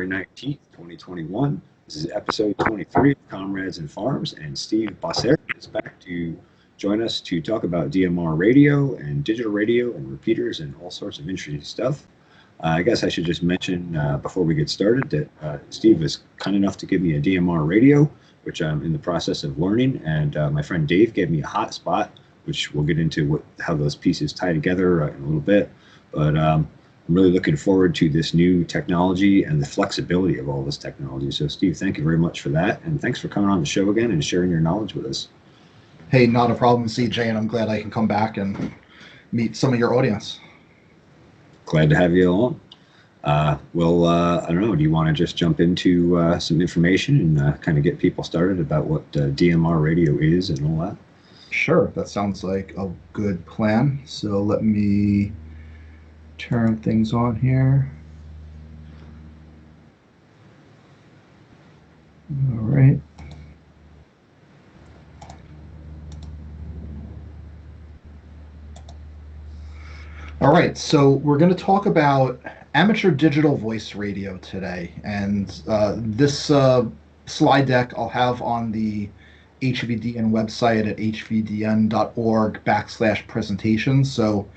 February 19th, 2021. This is episode 23 of Comrades and Farms, and Steve Bossert is back to join us to talk about DMR radio and digital radio and repeaters and all sorts of interesting stuff. I guess I should just mention before we get started that Steve was kind enough to give me a DMR radio, which I'm in the process of learning, and my friend Dave gave me a hotspot, which we'll get into how those pieces tie together in a little bit. But I'm really looking forward to this new technology and the flexibility of all this technology. So Steve, thank you very much for that. And thanks for coming on the show again and sharing your knowledge with us. Hey, not a problem, CJ, and I'm glad I can come back and meet some of your audience. Glad to have you along. I don't know, do you want to just jump into some information and kind of get people started about what DMR radio is and all that? Sure, that sounds like a good plan. So let me turn things on here. All right. All right, so we're going to talk about amateur digital voice radio today. And this slide deck I'll have on the HVDN website at hvdn.org/presentations. So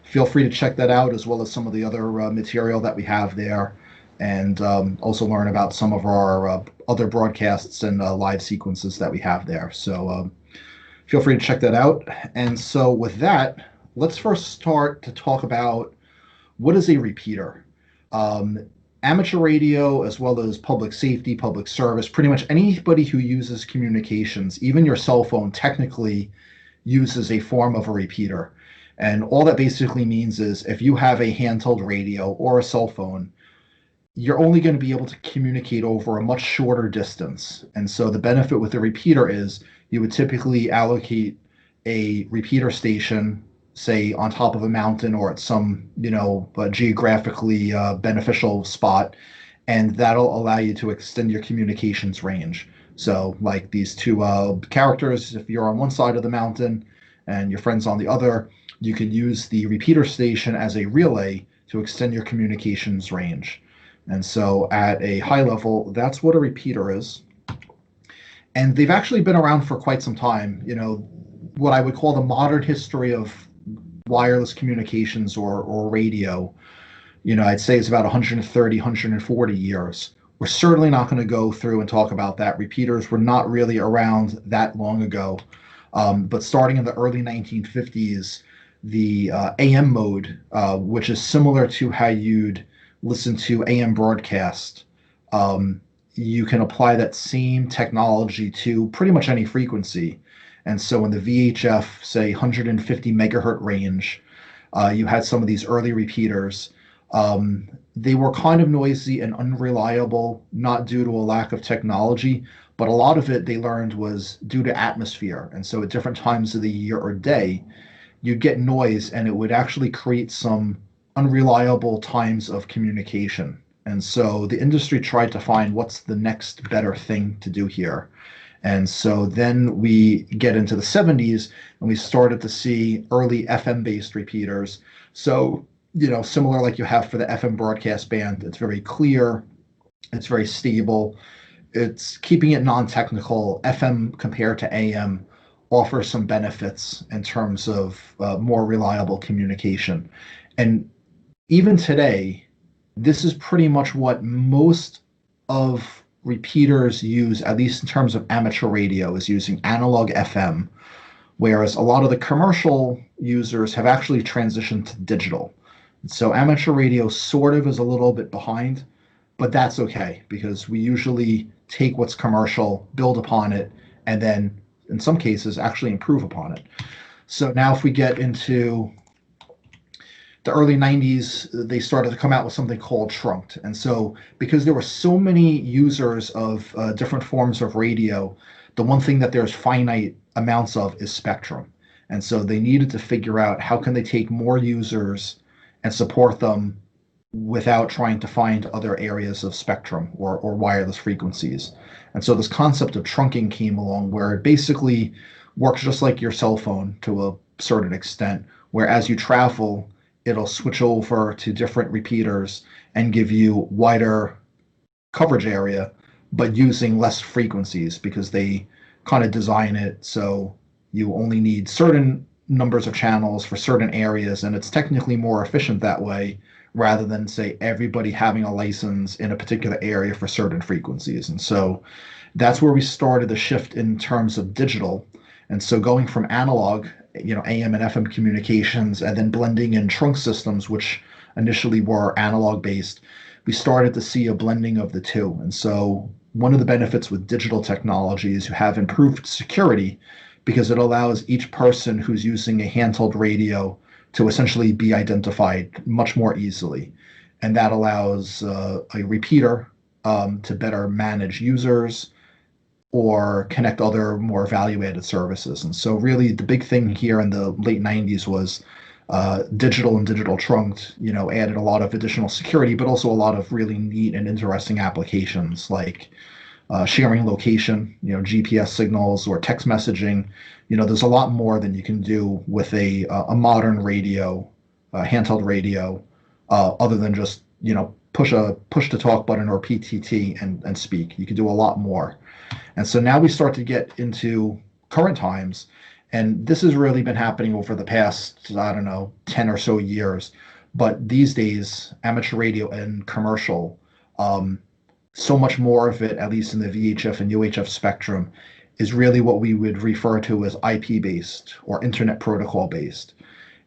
feel free to check that out, as well as some of the other material that we have there, and also learn about some of our other broadcasts and live sequences that we have there. So feel free to check that out. And so with that, let's first start to talk about what is a repeater. Amateur radio, as well as public safety, public service, pretty much anybody who uses communications, even your cell phone, technically uses a form of a repeater. And all that basically means is if you have a handheld radio or a cell phone, you're only going to be able to communicate over a much shorter distance. And so the benefit with a repeater is you would typically allocate a repeater station, say on top of a mountain or at some, geographically beneficial spot, and that'll allow you to extend your communications range. So like these two characters, if you're on one side of the mountain and your friend's on the other, you can use the repeater station as a relay to extend your communications range. And so at a high level, that's what a repeater is. And they've actually been around for quite some time. What I would call the modern history of wireless communications or radio, I'd say is about 130, 140 years. We're certainly not going to go through and talk about that. Repeaters were not really around that long ago. But starting in the early 1950s, the AM mode, which is similar to how you'd listen to AM broadcast, you can apply that same technology to pretty much any frequency. And so in the VHF, say 150 megahertz range, you had some of these early repeaters. They were kind of noisy and unreliable, not due to a lack of technology, but a lot of it they learned was due to atmosphere. And so at different times of the year or day, you'd get noise and it would actually create some unreliable times of communication. And so the industry tried to find what's the next better thing to do here. And so then we get into the 70s and we started to see early FM-based repeaters. So, similar like you have for the FM broadcast band, it's very clear, it's very stable, it's keeping it non-technical. FM compared to AM offers some benefits in terms of more reliable communication. And even today, this is pretty much what most of repeaters use, at least in terms of amateur radio, is using analog FM, whereas a lot of the commercial users have actually transitioned to digital. So amateur radio sort of is a little bit behind, but that's okay because we usually take what's commercial, build upon it, and then in some cases actually improve upon it. So now if we get into the early 90s, they started to come out with something called trunked. And so because there were so many users of different forms of radio, the one thing that there's finite amounts of is spectrum. And so they needed to figure out how can they take more users and support them without trying to find other areas of spectrum or wireless frequencies. And so this concept of trunking came along, where it basically works just like your cell phone to a certain extent, where as you travel, it'll switch over to different repeaters and give you wider coverage area, but using less frequencies because they kind of design it so you only need certain numbers of channels for certain areas, and it's technically more efficient that way rather than say everybody having a license in a particular area for certain frequencies. And so that's where we started the shift in terms of digital. And so going from analog, AM and FM communications, and then blending in trunk systems, which initially were analog based, we started to see a blending of the two. And so one of the benefits with digital technology is you have improved security because it allows each person who's using a handheld radio to essentially be identified much more easily. And that allows a repeater to better manage users or connect other more value-added services. And so really the big thing here in the late 90s was digital and digital trunked, added a lot of additional security, but also a lot of really neat and interesting applications like sharing location, GPS signals or text messaging. There's a lot more than you can do with a modern radio, handheld radio, other than just push the talk button or PTT and speak. You can do a lot more. And so now we start to get into current times, and this has really been happening over the past, 10 or so years. But these days, amateur radio and commercial, so much more of it, at least in the VHF and UHF spectrum, is really what we would refer to as IP-based or Internet Protocol-based.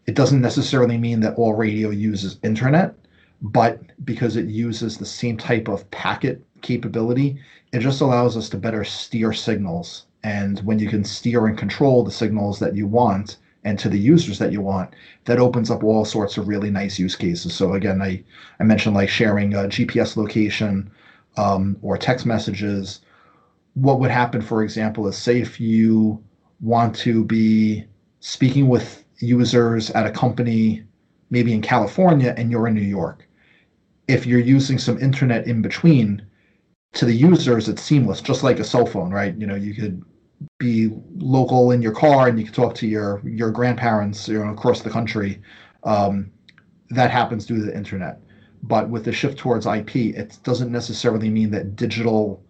It doesn't necessarily mean that all radio uses Internet, but because it uses the same type of packet capability, it just allows us to better steer signals. And when you can steer and control the signals that you want and to the users that you want, that opens up all sorts of really nice use cases. So again, I mentioned like sharing a GPS location or text messages. What would happen, for example, is say if you want to be speaking with users at a company, maybe in California, and you're in New York. If you're using some internet in between, to the users, it's seamless, just like a cell phone, right? You could be local in your car and you can talk to your grandparents, across the country. That happens due to the internet. But with the shift towards IP, it doesn't necessarily mean that digital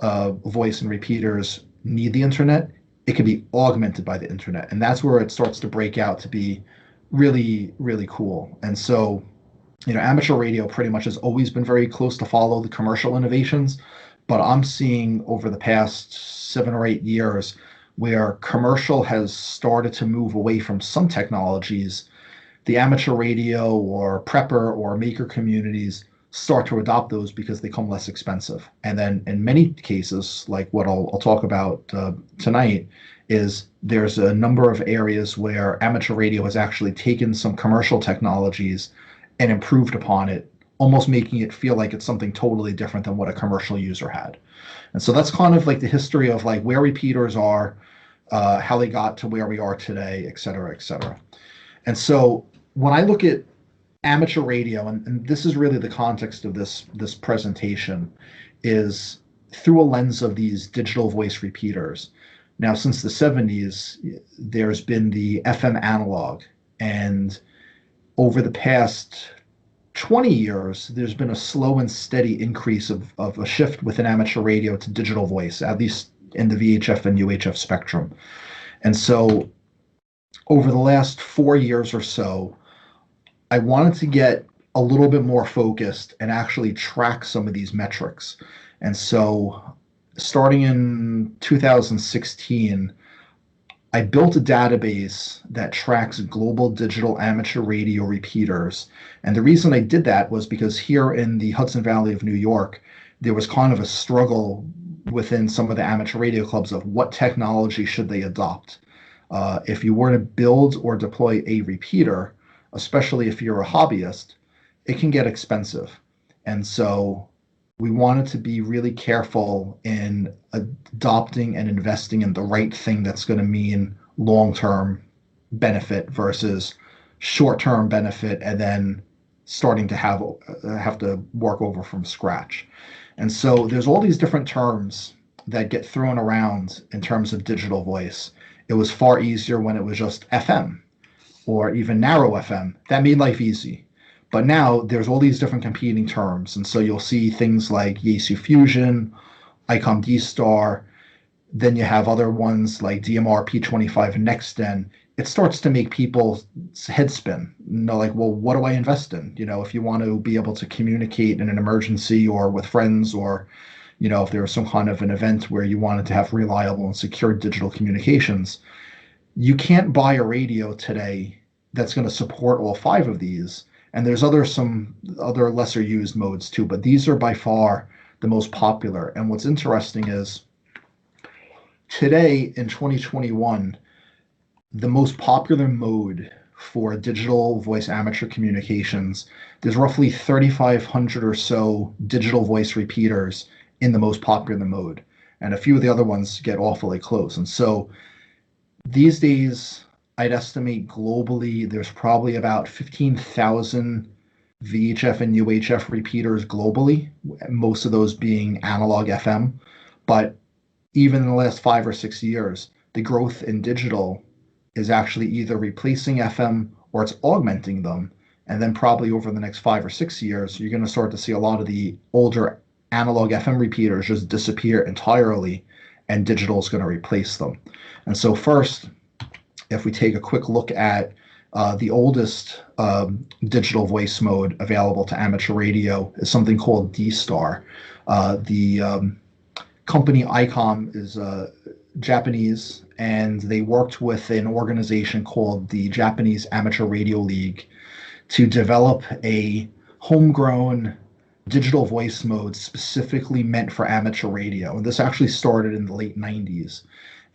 voice and repeaters need the internet. It can be augmented by the internet. And that's where it starts to break out to be really, really cool. And so, amateur radio pretty much has always been very close to follow the commercial innovations. But I'm seeing over the past 7 or 8 years where commercial has started to move away from some technologies, the amateur radio or prepper or maker communities start to adopt those because they become less expensive. And then in many cases, like what I'll talk about tonight, is there's a number of areas where amateur radio has actually taken some commercial technologies and improved upon it, almost making it feel like it's something totally different than what a commercial user had. And so that's kind of like the history of like where repeaters are, how they got to where we are today, et cetera, et cetera. And so when I look at amateur radio, and this is really the context of this presentation, is through a lens of these digital voice repeaters. Now, since the 70s, there's been the FM analog, and over the past 20 years, there's been a slow and steady increase of a shift within amateur radio to digital voice, at least in the VHF and UHF spectrum. And so over the last 4 years or so, I wanted to get a little bit more focused and actually track some of these metrics. And so starting in 2016, I built a database that tracks global digital amateur radio repeaters. And the reason I did that was because here in the Hudson Valley of New York, there was kind of a struggle within some of the amateur radio clubs of what technology should they adopt. If you were to build or deploy a repeater, especially if you're a hobbyist, it can get expensive. And so we wanted to be really careful in adopting and investing in the right thing that's going to mean long-term benefit versus short-term benefit and then starting to have to work over from scratch. And so there's all these different terms that get thrown around in terms of digital voice. It was far easier when it was just FM or even narrow FM. That made life easy. But now there's all these different competing terms. And so you'll see things like Yaesu Fusion, ICOM D-Star, then you have other ones like DMR P25 Next Gen. It starts to make people's head spin. Like, well, what do I invest in? If you want to be able to communicate in an emergency or with friends, or, if there was some kind of an event where you wanted to have reliable and secure digital communications, you can't buy a radio today that's going to support all five of these. And there's some other lesser used modes too, but these are by far the most popular. And what's interesting is today in 2021, the most popular mode for digital voice amateur communications, there's roughly 3,500 or so digital voice repeaters in the most popular mode. And a few of the other ones get awfully close. And so these days, I'd estimate globally, there's probably about 15,000 VHF and UHF repeaters globally, most of those being analog FM. But even in the last 5 or 6 years, the growth in digital is actually either replacing FM or it's augmenting them. And then probably over the next 5 or 6 years, you're going to start to see a lot of the older analog FM repeaters just disappear entirely, and digital is going to replace them. And so first, if we take a quick look at the oldest digital voice mode available to amateur radio is something called D-Star. The company ICOM is Japanese, and they worked with an organization called the Japanese Amateur Radio League to develop a homegrown digital voice mode specifically meant for amateur radio. And this actually started in the late 90s.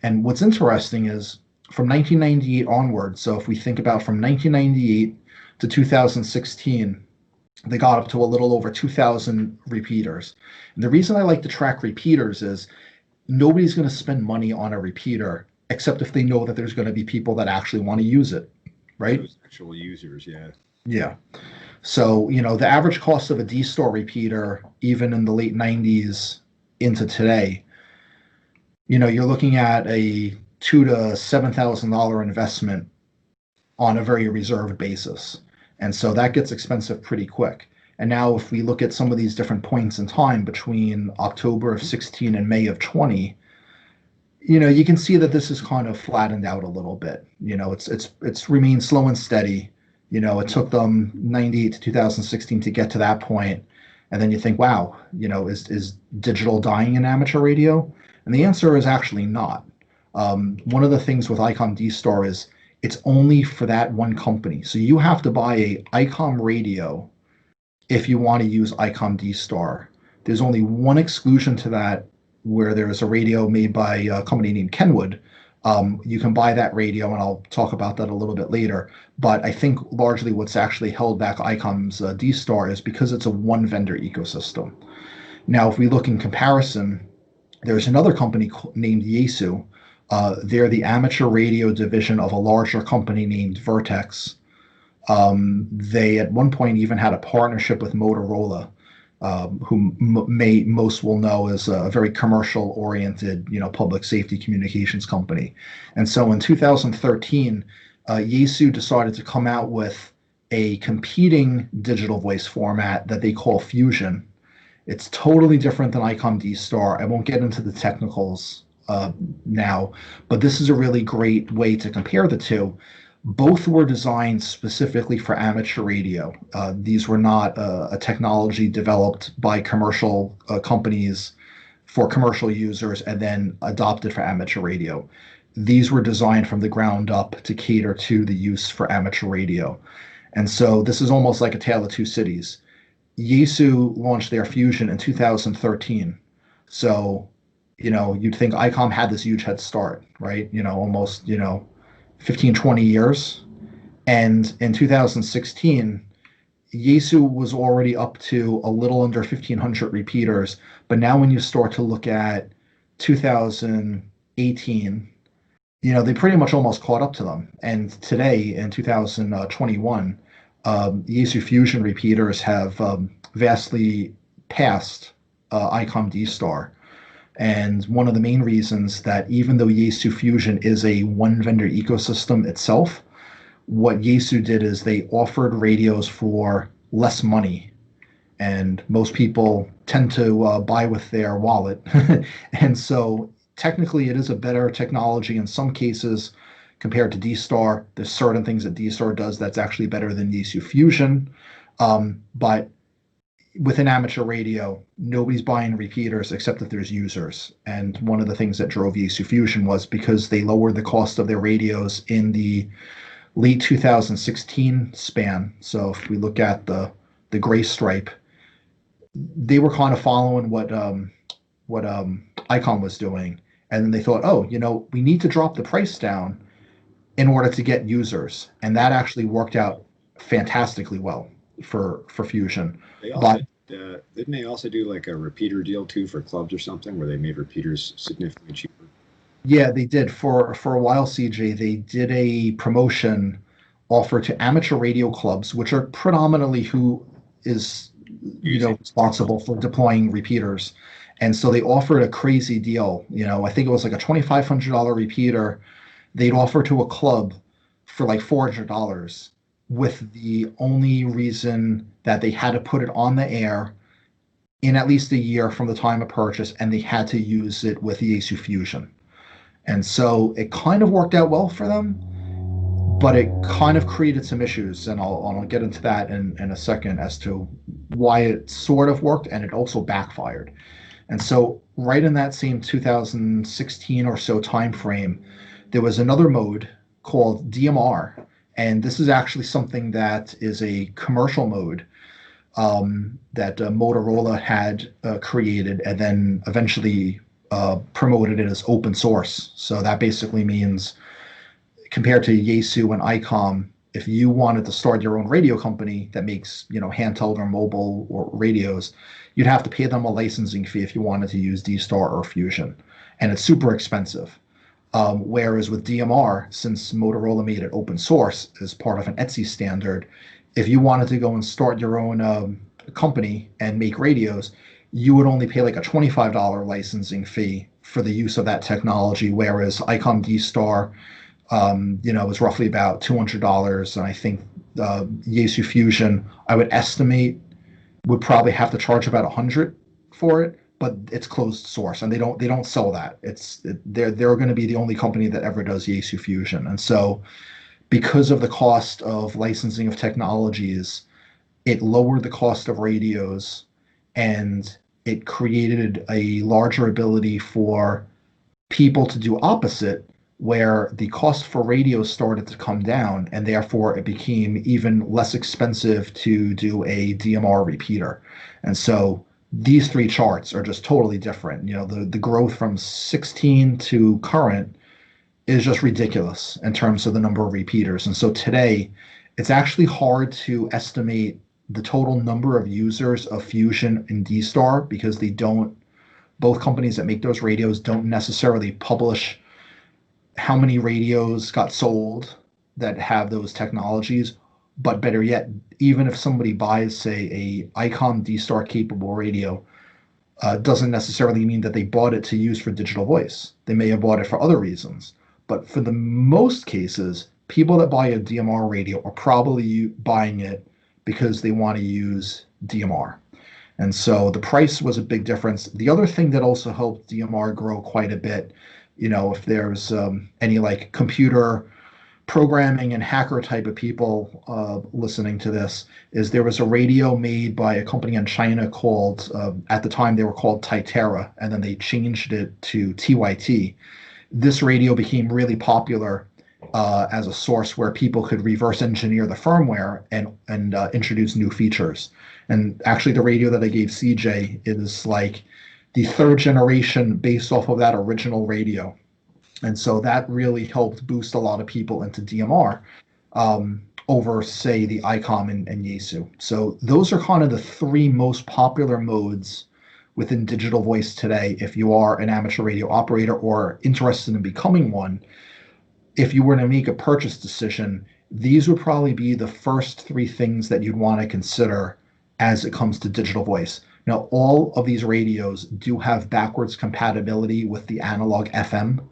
And what's interesting is from 1998 onward, so if we think about from 1998 to 2016, they got up to a little over 2,000 repeaters. And the reason I like to track repeaters is nobody's going to spend money on a repeater except if they know that there's going to be people that actually want to use it, right? Those actual users, yeah. Yeah. So, the average cost of a D-Star repeater, even in the late 90s into today, you're looking at a $2,000 to $7,000 investment on a very reserved basis. And so that gets expensive pretty quick. And now if we look at some of these different points in time between October of 16 and May of 20, you can see that this is kind of flattened out a little bit. It's remained slow and steady. It took them 98 to 2016 to get to that point. And then you think, wow, is digital dying in amateur radio? And the answer is actually not. One of the things with ICOM D-Star is it's only for that one company. So you have to buy a ICOM radio if you want to use ICOM D-Star. There's only one exclusion to that, where there's a radio made by a company named Kenwood. You can buy that radio, and I'll talk about that a little bit later. But I think largely what's actually held back ICOM's D-Star is because it's a one vendor ecosystem. Now, if we look in comparison, there's another company named Yaesu. They're the amateur radio division of a larger company named Vertex. They at one point even had a partnership with Motorola, who most will know as a very commercial-oriented, public safety communications company. And so in 2013, Yaesu decided to come out with a competing digital voice format that they call Fusion. It's totally different than ICOM D-Star. I won't get into the technicals now, but this is a really great way to compare the two. Both were designed specifically for amateur radio. These were not a technology developed by commercial companies for commercial users and then adopted for amateur radio. These were designed from the ground up to cater to the use for amateur radio. And so this is almost like a tale of two cities. Yaesu launched their Fusion in 2013. So, you'd think ICOM had this huge head start, right? Almost, 15, 20 years. And in 2016, Yaesu was already up to a little under 1,500 repeaters. But now when you start to look at 2018, they pretty much almost caught up to them. And today, in 2021, Yaesu Fusion repeaters have vastly passed ICOM D-Star. And one of the main reasons that even though Yaesu Fusion is a one vendor ecosystem itself, what Yaesu did is they offered radios for less money. And most people tend to buy with their wallet. And so technically it is a better technology in some cases compared to D-Star. There's certain things that D-Star does that's actually better than Yaesu Fusion. But within amateur radio, nobody's buying repeaters except if there's users. And one of the things that drove Yaesu Fusion was because they lowered the cost of their radios in the late 2016 span. So if we look at the gray stripe, they were kind of following what Icom was doing, and then they thought, oh, we need to drop the price down in order to get users, and that actually worked out fantastically well for Fusion. They also, didn't they also do like a repeater deal too for clubs or something where they made repeaters significantly cheaper? Yeah, they did for a while, CJ. They did a promotion offer to amateur radio clubs, which are predominantly who is responsible for deploying repeaters. And so they offered a crazy deal. I think it was like a $2,500 repeater they'd offer to a club for like $400, with the only reason that they had to put it on the air in at least a year from the time of purchase, and they had to use it with Yaesu Fusion. And so it kind of worked out well for them, but it kind of created some issues, and I'll get into that in a second as to why it sort of worked and it also backfired. And so right in that same 2016 or so time frame, there was another mode called DMR, and this is actually something that is a commercial mode that Motorola had created and then eventually promoted it as open source. So that basically means, compared to Yaesu and ICOM, if you wanted to start your own radio company that makes handheld or mobile or radios, you'd have to pay them a licensing fee if you wanted to use D-Star or Fusion, and it's super expensive. Whereas with DMR, since Motorola made it open source as part of an ETSI standard, if you wanted to go and start your own company and make radios, you would only pay like a $25 licensing fee for the use of that technology, whereas ICOM D-Star is roughly about $200. And I think Yaesu Fusion, I would estimate, would probably have to charge about $100 for it, but it's closed source and they don't sell that. They're going to be the only company that ever does Yaesu Fusion. And so because of the cost of licensing of technologies, it lowered the cost of radios, and it created a larger ability for people to do opposite, where the cost for radios started to come down, and therefore it became even less expensive to do a DMR repeater. And so these three charts are just totally different. The growth from 16 to current is just ridiculous in terms of the number of repeaters. And so today, it's actually hard to estimate the total number of users of Fusion and D-Star, because both companies that make those radios don't necessarily publish how many radios got sold that have those technologies. But better yet, even if somebody buys, say, a ICOM D-Star capable radio, doesn't necessarily mean that they bought it to use for digital voice. They may have bought it for other reasons. But for the most cases, people that buy a DMR radio are probably buying it because they want to use DMR. And so the price was a big difference. The other thing that also helped DMR grow quite a bit, if there's any like computer programming and hacker type of people listening to this, is there was a radio made by a company in China called, at the time they were called Titera, and then they changed it to TYT. This radio became really popular as a source where people could reverse engineer the firmware and introduce new features. And actually the radio that I gave CJ is like the third generation based off of that original radio. And so that really helped boost a lot of people into DMR over, say, the ICOM and Yaesu. So those are kind of the three most popular modes within digital voice today if you are an amateur radio operator or interested in becoming one. If you were to make a purchase decision, these would probably be the first three things that you'd want to consider as it comes to digital voice. Now, all of these radios do have backwards compatibility with the analog FM.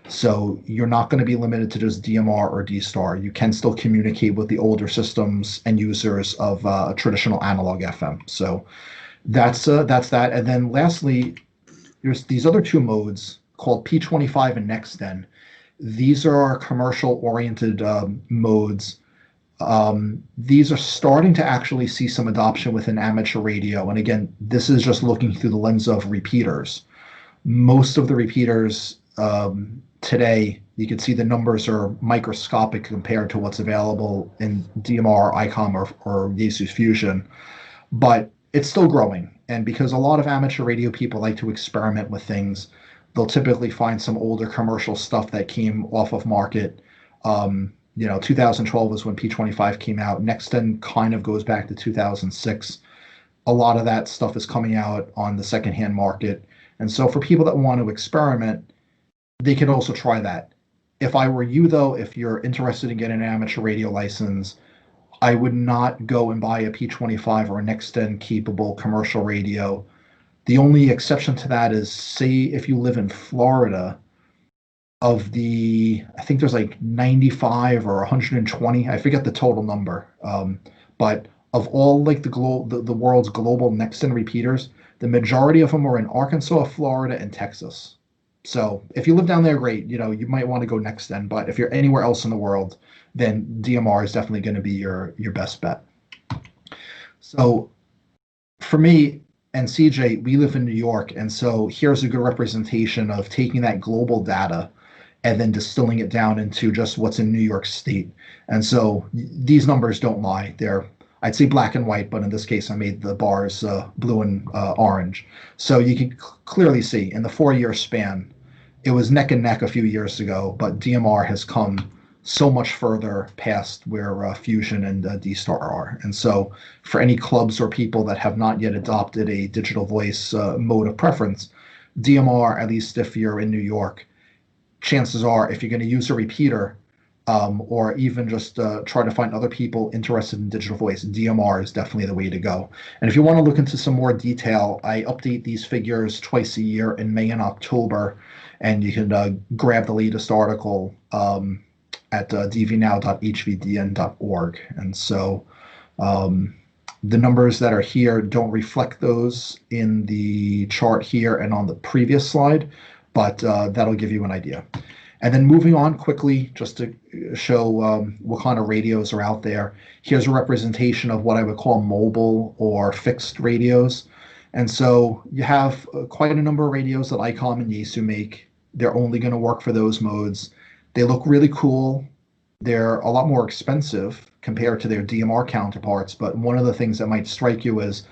So you're not going to be limited to just DMR or D-Star. You can still communicate with the older systems and users of traditional analog FM. So that's that. And then lastly, there's these other two modes called P25 and NextDen. These are commercial-oriented modes. These are starting to actually see some adoption within amateur radio. And again, this is just looking through the lens of repeaters. Most of the repeaters today, you can see the numbers are microscopic compared to what's available in DMR, ICOM, or Yaesu Fusion, but it's still growing. And because a lot of amateur radio people like to experiment with things, they'll typically find some older commercial stuff that came off of market. 2012 was when P25 came out. NextDen kind of goes back to 2006. A lot of that stuff is coming out on the secondhand market. And so for people that want to experiment, they can also try that. If I were you, though, if you're interested in getting an amateur radio license, I would not go and buy a P25 or a NextDen capable commercial radio. The only exception to that is, say, if you live in Florida, I think there's like 95 or 120, I forget the total number, but of all like the world's global NextDen repeaters, the majority of them are in Arkansas, Florida, and Texas. So if you live down there, great. You might want to go NextDen, but if you're anywhere else in the world, then DMR is definitely going to be your best bet. So for me and CJ, we live in New York, and so here's a good representation of taking that global data and then distilling it down into just what's in New York State. And so these numbers don't lie. They're, I'd say, black and white, but in this case, I made the bars blue and orange. So you can clearly see in the 4-year span, it was neck and neck a few years ago, but DMR has come so much further past where Fusion and D-Star are. And so for any clubs or people that have not yet adopted a digital voice mode of preference, DMR, at least if you're in New York, chances are if you're going to use a repeater or even just try to find other people interested in digital voice, DMR is definitely the way to go. And if you want to look into some more detail, I update these figures twice a year in May and October, and you can grab the latest article at dvnow.hvdn.org. And so the numbers that are here don't reflect those in the chart here and on the previous slide, but that'll give you an idea. And then moving on quickly, just to show what kind of radios are out there. Here's a representation of what I would call mobile or fixed radios. And so you have quite a number of radios that ICOM and Yaesu make. They're only going to work for those modes. They look really cool. They're a lot more expensive compared to their DMR counterparts. But one of the things that might strike you is,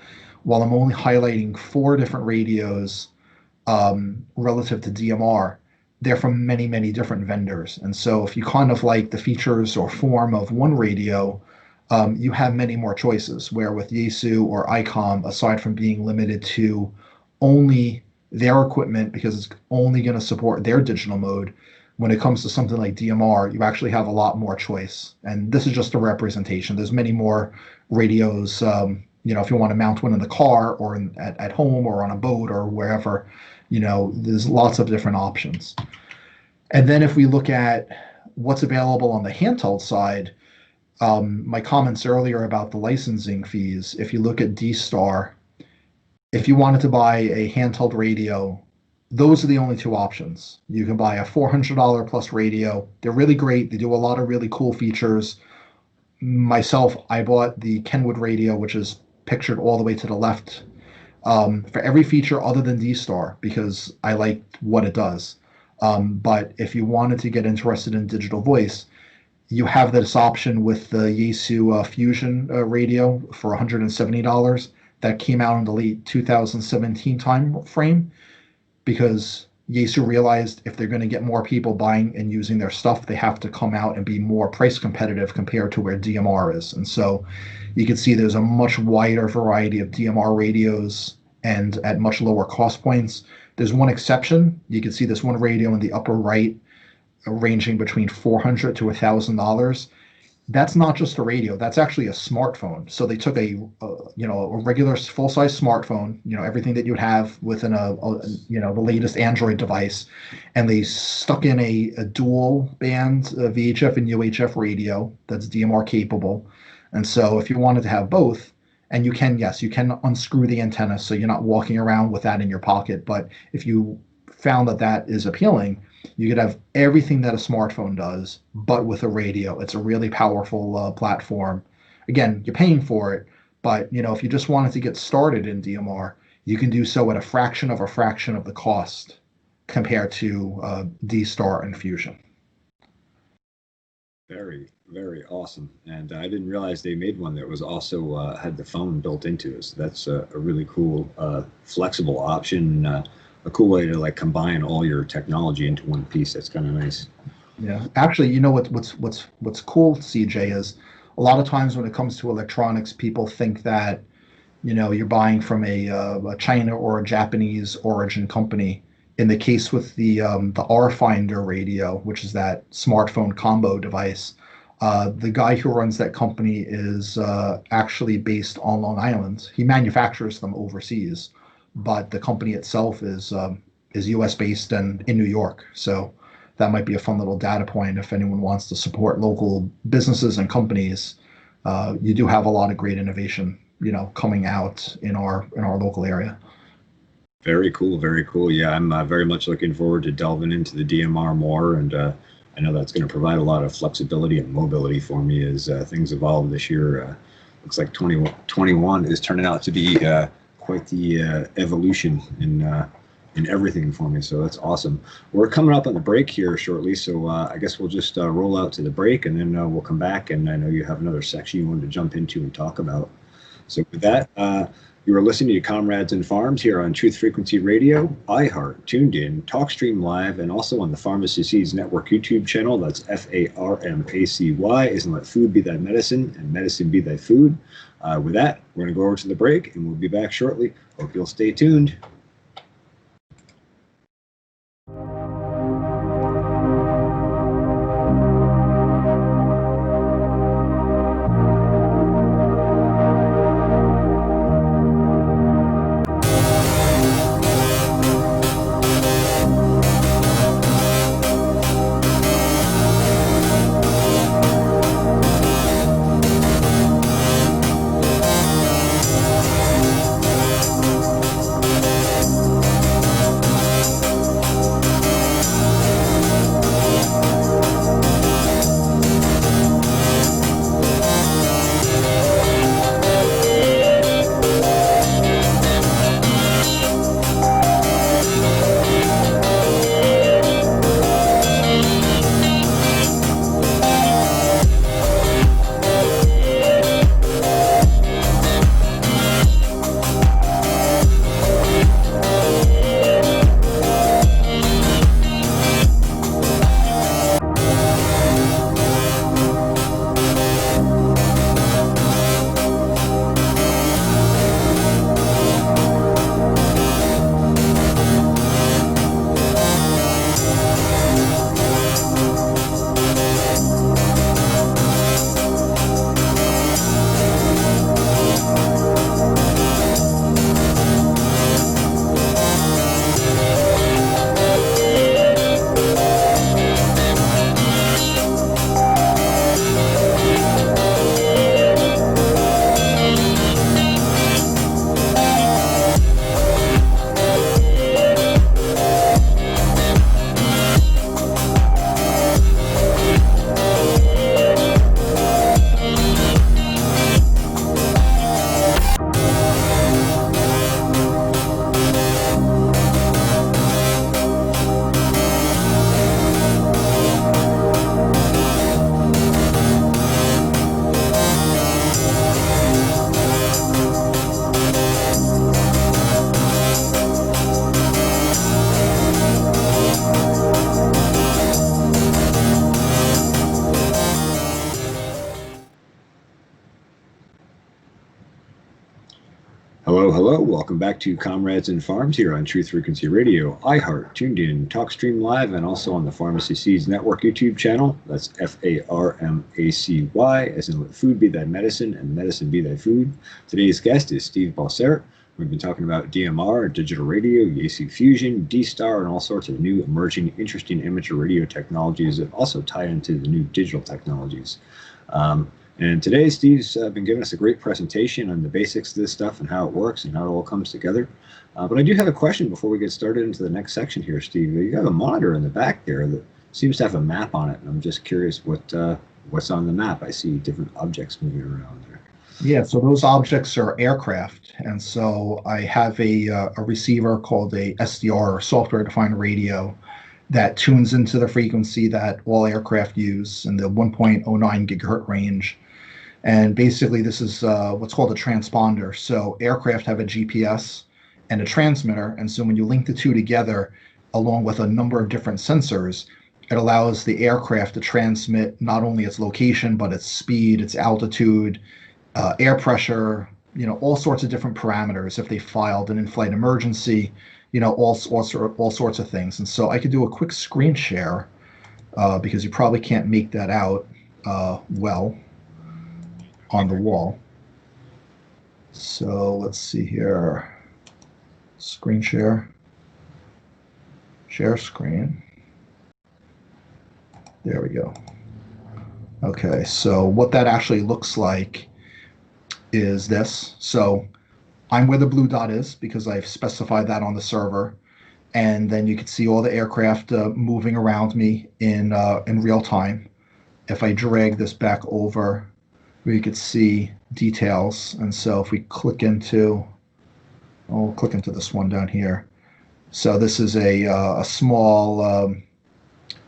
while I'm only highlighting 4 different radios relative to DMR, they're from many, many different vendors. And so if you kind of like the features or form of one radio, you have many more choices, where with Yaesu or ICOM, aside from being limited to only their equipment because it's only going to support their digital mode, when it comes to something like DMR, you actually have a lot more choice. And this is just a representation. There's many more radios, if you want to mount one in the car or at home or on a boat or wherever, there's lots of different options. And then if we look at what's available on the handheld side, my comments earlier about the licensing fees, if you look at D-Star, if you wanted to buy a handheld radio, those are the only 2 options. You can buy a $400 plus radio. They're really great. They do a lot of really cool features. Myself, I bought the Kenwood radio, which is pictured all the way to the left, for every feature other than D-Star, because I liked what it does. But if you wanted to get interested in digital voice, you have this option with the Yaesu Fusion radio for $170 that came out in the late 2017 time frame, because Yaesu realized if they're going to get more people buying and using their stuff, they have to come out and be more price competitive compared to where DMR is. And so you can see there's a much wider variety of DMR radios and at much lower cost points. There's one exception. You can see this one radio in the upper right ranging between $400 to $1,000. That's not just a radio. That's actually a smartphone. So they took a regular full-size smartphone, everything that you'd have within the latest Android device, and they stuck in a dual band VHF and UHF radio that's DMR capable. And so if you wanted to have both, and yes, you can unscrew the antenna so you're not walking around with that in your pocket. But if you found that that is appealing, you could have everything that a smartphone does, but with a radio. It's a really powerful platform. Again, you're paying for it, but if you just wanted to get started in DMR, you can do so at a fraction of the cost compared to D-Star and Fusion. Very, very awesome. And I didn't realize they made one that was also had the phone built into it. So that's a really cool, flexible option. A cool way to like combine all your technology into one piece. That's kind of nice. Yeah, actually, what's cool, CJ, is a lot of times when it comes to electronics, people think that you're buying from a China or a Japanese origin company. In the case with the R-Finder radio, which is that smartphone combo device, the guy who runs that company is actually based on Long Island. He manufactures them overseas, but the company itself is U.S. based and in New York. So that might be a fun little data point if anyone wants to support local businesses and companies. You do have a lot of great innovation, coming out in our local area. Very cool, very cool. Yeah, I'm very much looking forward to delving into the DMR more, and I know that's going to provide a lot of flexibility and mobility for me as things evolve this year. Looks like 2021 is turning out to be quite the evolution in everything for me, so that's awesome. We're coming up on the break here shortly, so I guess we'll just roll out to the break, and then we'll come back, and I know you have another section you wanted to jump into and talk about. So with that, you are listening to Comrades and Farms here on Truth Frequency Radio, iHeart, Tuned In, TalkStream Live, and also on the Pharmacy Seeds Network YouTube channel. That's FARMACY. Isn't let food be thy medicine and medicine be thy food. With that, we're going to go over to the break, and we'll be back shortly. Hope you'll stay tuned. welcome back to Comrades and Farms here on Truth Frequency Radio, iHeart, Tuned In, TalkStream Live, and also on the Pharmacy Seeds Network YouTube channel. That's FARMACY, as in let food be thy medicine and medicine be thy food. Today's guest is Steve Bossert. We've been talking about DMR, digital radio, Yaesu fusion, D-Star, and all sorts of new, emerging, interesting amateur radio technologies that also tie into the new digital technologies. And today, Steve's been giving us a great presentation on the basics of this stuff and how it works and how it all comes together. But I do have a question before we get started into the next section here, Steve. You have a monitor in the back there that seems to have a map on it, and I'm just curious what's on the map. I see different objects moving around there. Yeah, so those objects are aircraft, and so I have a receiver called a SDR, or software-defined radio, that tunes into the frequency that all aircraft use in the 1.09 gigahertz range. And basically, this is what's called a transponder. So aircraft have a GPS and a transmitter, and so when you link the two together, along with a number of different sensors, it allows the aircraft to transmit not only its location, but its speed, its altitude, air pressure, all sorts of different parameters. If they filed an in-flight emergency, all sorts of things. And so I could do a quick screen share because you probably can't make that out well on the wall. So let's see here. Screen share. Share screen. There we go. Okay, so what that actually looks like is this. So I'm where the blue dot is because I've specified that on the server. And then you can see all the aircraft moving around me in real time. If I drag this back over, we could see details. And so if we click into, I'll click into this one down here. So this is a small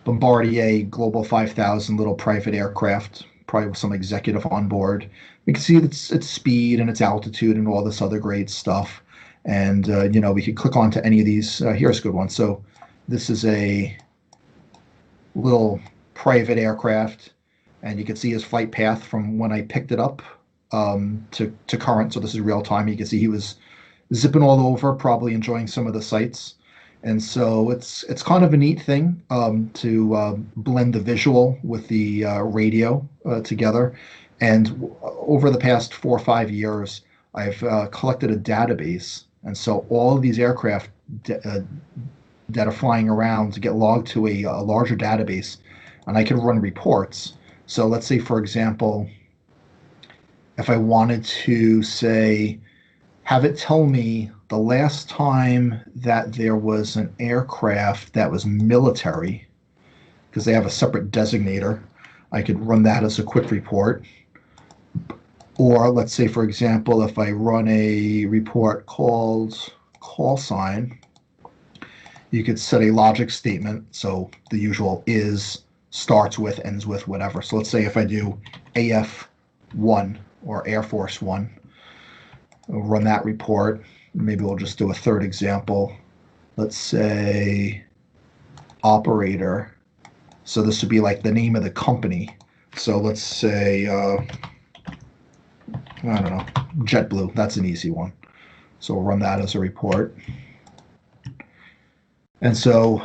Bombardier Global 5000 little private aircraft, probably with some executive on board. We can see its speed and its altitude and all this other great stuff. And, we could click onto any of these. Here's a good one. So this is a little private aircraft, and you can see his flight path from when I picked it up to current. So this is real time. You can see he was zipping all over, probably enjoying some of the sights. And so it's kind of a neat thing to blend the visual with the radio together. And over the past 4 or 5 years, I've collected a database. And so all of these aircraft that are flying around to get logged to a larger database, and I can run reports. So let's say, for example, if I wanted to say, have it tell me the last time that there was an aircraft that was military, because they have a separate designator, I could run that as a quick report. Or let's say, for example, if I run a report called call sign, you could set a logic statement. So the usual is, starts with, ends with, whatever. So let's say if I do AF1 or Air Force One, I'll run that report. Maybe we'll just do a third example. Let's say operator. So this would be like the name of the company. So let's say, I don't know, JetBlue. That's an easy one. So we'll run that as a report. And so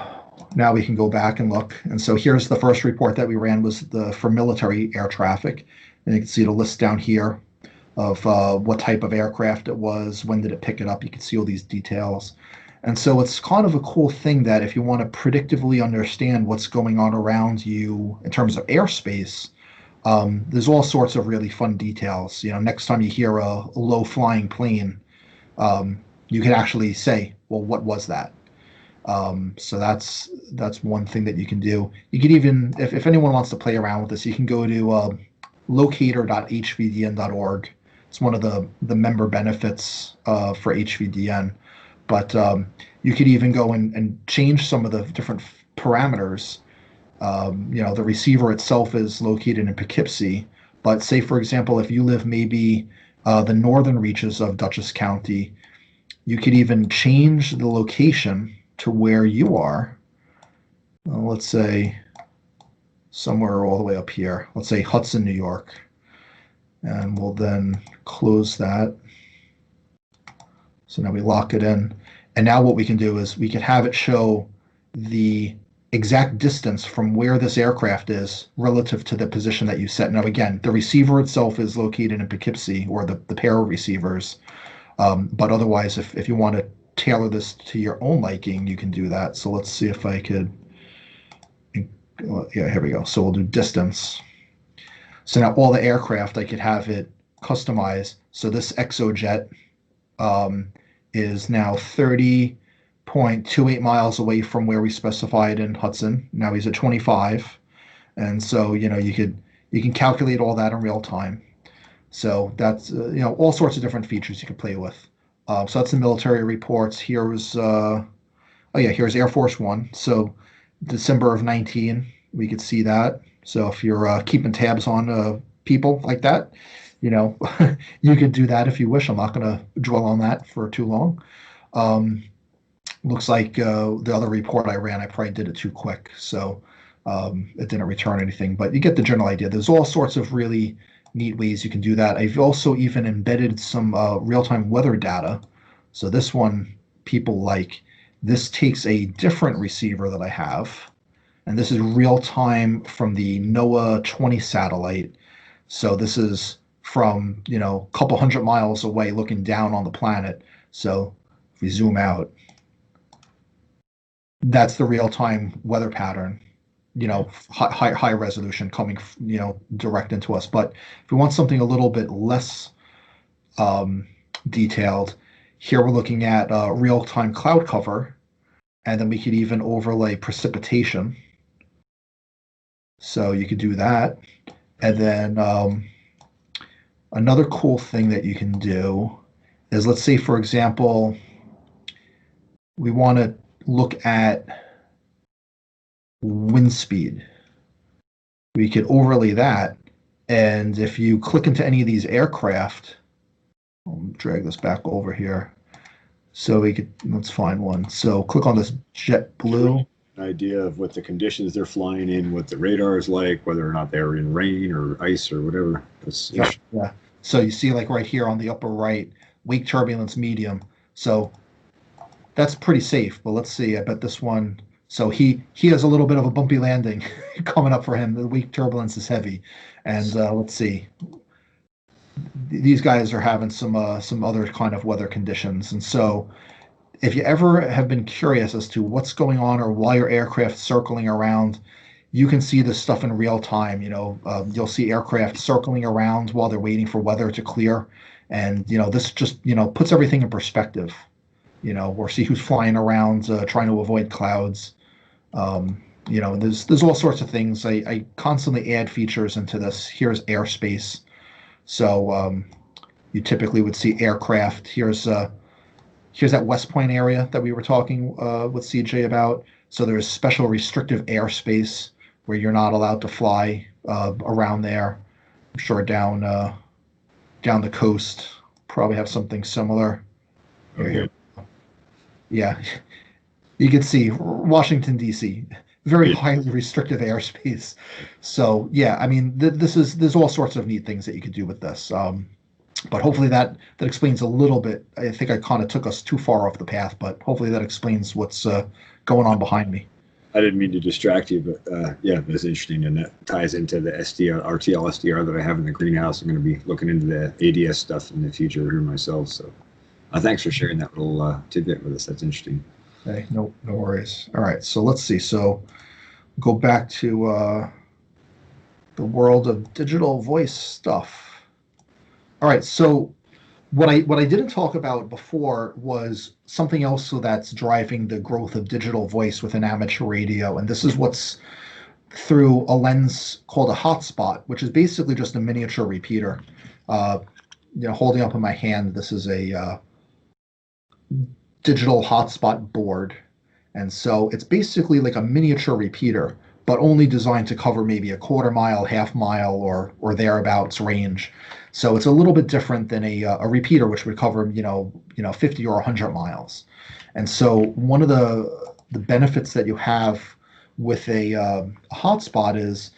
now we can go back and look. And so here's the first report that we ran was for military air traffic. And you can see the list down here of what type of aircraft it was, when did it pick it up. You can see all these details. And so it's kind of a cool thing that if you want to predictively understand what's going on around you in terms of airspace, there's all sorts of really fun details. Next time you hear a low-flying plane, you can actually say, well, what was that? So that's one thing that you can do. You could even, if anyone wants to play around with this, you can go to locator.hvdn.org. It's one of the member benefits for HVDN. But you could even go and change some of the different parameters. The receiver itself is located in Poughkeepsie, but say, for example, if you live maybe the northern reaches of Dutchess County, you could even change the location to where you are. Let's say somewhere all the way up here. Let's say Hudson, New York. And we'll then close that. So now we lock it in. And now what we can do is we can have it show the exact distance from where this aircraft is relative to the position that you set. Now, again, the receiver itself is located in Poughkeepsie, or the pair of receivers. But otherwise, if you want to tailor this to your own liking, you can do that. So let's see if I could. Yeah, here we go. So we'll do distance. So now all the aircraft, I could have it customized. So this Exojet is now 30.28 miles away from where we specified in Hudson. Now he's at 25. And so, you can calculate all that in real time. So that's, all sorts of different features you can play with. So that's the military reports. Here's Air Force One. So December of 19, we could see that. So if you're keeping tabs on people like that, you could do that if you wish. I'm not going to dwell on that for too long. Looks like the other report I ran, I probably did it too quick. So it didn't return anything, but you get the general idea. There's all sorts of really neat ways you can do that. I've also even embedded some real-time weather data. So this one people like. This takes a different receiver that I have, and this is real-time from the NOAA 20 satellite. So this is from, a couple hundred miles away looking down on the planet. So if we zoom out, that's the real-time weather pattern. High resolution coming, direct into us. But if we want something a little bit less detailed, here we're looking at real-time cloud cover, and then we could even overlay precipitation. So you could do that. And then another cool thing that you can do is, let's say, for example, we want to look at wind speed. We could overlay that, and if you click into any of these aircraft, I'll drag this back over here. So let's find one. So click on this JetBlue. An idea of what the conditions they're flying in, what the radar is like, whether or not they're in rain or ice or whatever. Yeah. So you see, like right here on the upper right, wake turbulence medium. So that's pretty safe. But let's see. I bet this one. So he has a little bit of a bumpy landing coming up for him. The wake turbulence is heavy, and let's see. These guys are having some other kind of weather conditions, and so if you ever have been curious as to what's going on or why your aircraft circling around, you can see this stuff in real time. You'll see aircraft circling around while they're waiting for weather to clear, and this just puts everything in perspective. Or see who's flying around trying to avoid clouds. There's all sorts of things. I constantly add features into this. Here's airspace. So you typically would see aircraft. Here's that West Point area that we were talking with CJ about. So there's special restrictive airspace where you're not allowed to fly around there. I'm sure down the coast probably have something similar. Okay. Yeah, you can see Washington, D.C., very highly restrictive airspace. So yeah, I mean, there's all sorts of neat things that you could do with this. But hopefully that explains a little bit. I think I kind of took us too far off the path, but hopefully that explains what's going on behind me. I didn't mean to distract you, but yeah, that's interesting, and that ties into the RTL SDR that I have in the greenhouse. I'm going to be looking into the ADS stuff in the future here myself. So thanks for sharing that little tidbit with us. That's interesting. Okay, no worries. All right, so let's see. So go back to the world of digital voice stuff. All right, so what I didn't talk about before was something else that's driving the growth of digital voice within amateur radio, and this is what's through a lens called a hotspot, which is basically just a miniature repeater. Holding up in my hand, this is a digital hotspot board, and so it's basically like a miniature repeater, but only designed to cover maybe a quarter mile, half mile, or thereabouts range. So it's a little bit different than a repeater, which would cover 50 or 100 miles. And so one of the benefits that you have with a hotspot is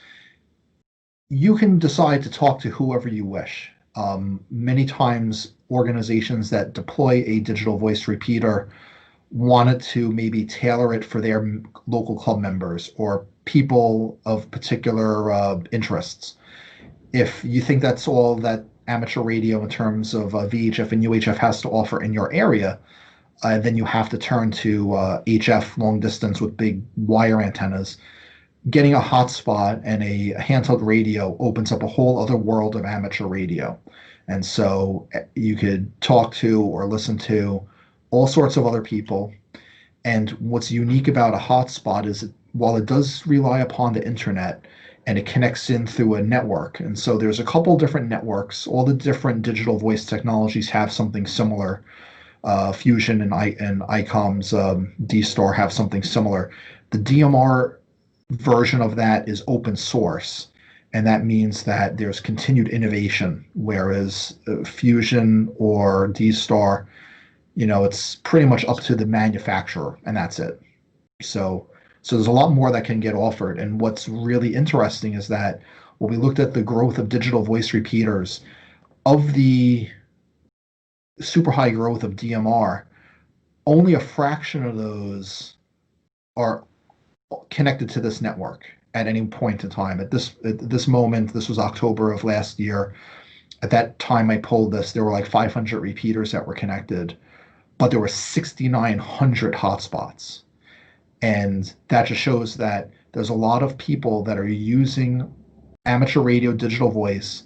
you can decide to talk to whoever you wish. Many times organizations that deploy a digital voice repeater wanted to maybe tailor it for their local club members or people of particular interests. If you think that's all that amateur radio in terms of VHF and UHF has to offer in your area, then you have to turn to HF long distance with big wire antennas. Getting a hotspot and a handheld radio opens up a whole other world of amateur radio. And so you could talk to or listen to all sorts of other people. And what's unique about a hotspot is while it does rely upon the internet and it connects in through a network, and so there's a couple different networks, all the different digital voice technologies have something similar. Fusion and ICOM's D-Star have something similar. The DMR version of that is open source, and that means that there's continued innovation, whereas Fusion or D-Star, it's pretty much up to the manufacturer, and that's it. So there's a lot more that can get offered, and what's really interesting is that when we looked at the growth of digital voice repeaters, of the super high growth of DMR, only a fraction of those are connected to this network at any point in time. At this moment, this was October of last year. At that time I pulled this, there were like 500 repeaters that were connected, but there were 6,900 hotspots. And that just shows that there's a lot of people that are using amateur radio digital voice.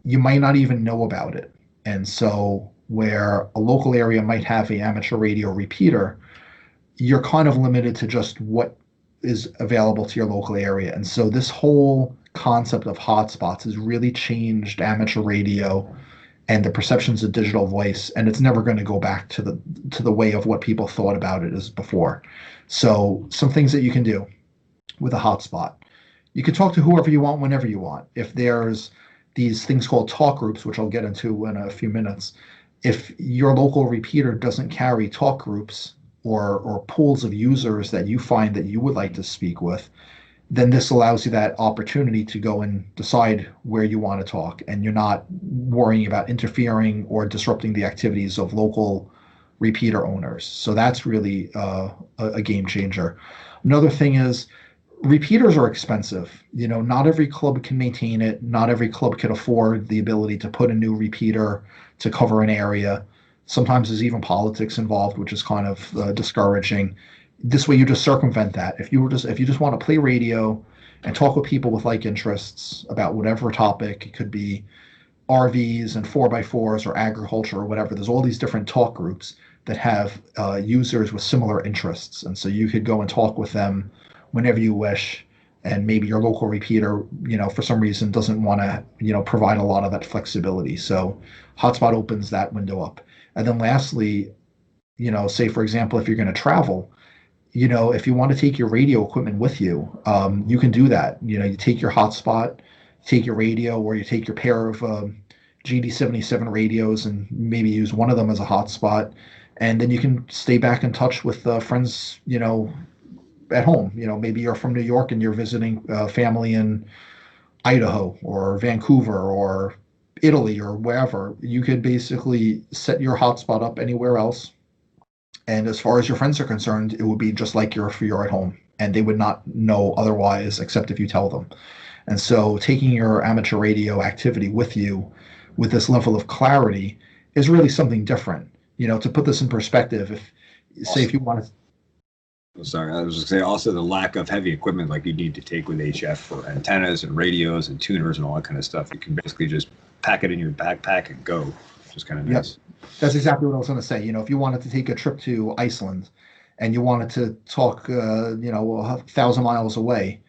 You might not even know about it. And so where a local area might have an amateur radio repeater, you're kind of limited to just what is available to your local area. And so this whole concept of hotspots has really changed amateur radio and the perceptions of digital voice, and it's never going to go back to the way of what people thought about it as before. So some things that you can do with a hotspot. You can talk to whoever you want whenever you want. If there's these things called talk groups, which I'll get into in a few minutes, if your local repeater doesn't carry talk groups or pools of users that you find that you would like to speak with, then this allows you that opportunity to go and decide where you want to talk, and you're not worrying about interfering or disrupting the activities of local repeater owners. So that's really a game changer. Another thing is repeaters are expensive. Not every club can maintain it. Not every club can afford the ability to put a new repeater to cover an area. Sometimes there's even politics involved, which is kind of discouraging. This way you just circumvent that. If you just want to play radio and talk with people with like interests about whatever topic, it could be RVs and 4x4s or agriculture or whatever. There's all these different talk groups that have users with similar interests. And so you could go and talk with them whenever you wish. And maybe your local repeater, for some reason doesn't want to, provide a lot of that flexibility. So hotspot opens that window up. And then lastly, say for example, if you're going to travel, if you want to take your radio equipment with you, you can do that. You take your hotspot, take your radio, or you take your pair of GD77 radios and maybe use one of them as a hotspot. And then you can stay back in touch with friends, at home. Maybe you're from New York and you're visiting family in Idaho or Vancouver or Italy or wherever. You could basically set your hotspot up anywhere else. And as far as your friends are concerned, it would be just like you're at home, and they would not know otherwise except if you tell them. And so taking your amateur radio activity with you with this level of clarity is really something different. To put this in perspective, if you want to. Sorry, I was just saying also the lack of heavy equipment like you need to take with HF for antennas and radios and tuners and all that kind of stuff. You can basically just pack it in your backpack and go, which is kind of nice. Yep. That's exactly what I was going to say. If you wanted to take a trip to Iceland and you wanted to talk, 1,000 miles away,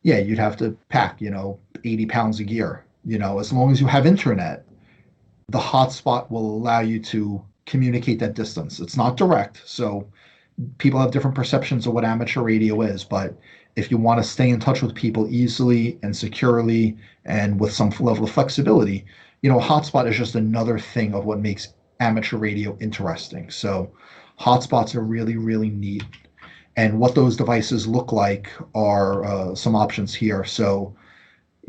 yeah, you'd have to pack, 80 pounds of gear. As long as you have internet, the hotspot will allow you to communicate that distance. It's not direct, so people have different perceptions of what amateur radio is, but if you want to stay in touch with people easily and securely and with some level of flexibility, a hotspot is just another thing of what makes amateur radio interesting. So hotspots are really, really neat. And what those devices look like are some options here. So,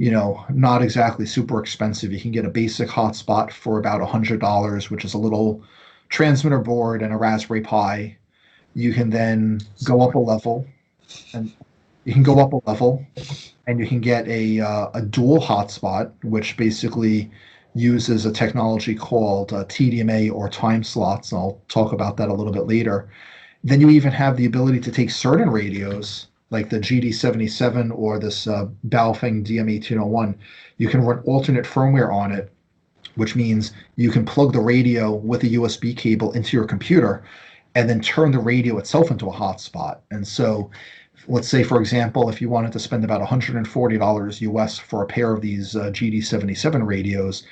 not exactly super expensive. You can get a basic hotspot for about $100, which is a little transmitter board and a Raspberry Pi. You can then go up a level, and you can go up a level, and you can get a dual hotspot, which basically uses a technology called TDMA or time slots. And I'll talk about that a little bit later. Then you even have the ability to take certain radios, like the GD77 or this Baofeng DM1801. You can run alternate firmware on it, which means you can plug the radio with a USB cable into your computer and then turn the radio itself into a hotspot. And so let's say, for example, if you wanted to spend about $140 US for a pair of these GD77 radios,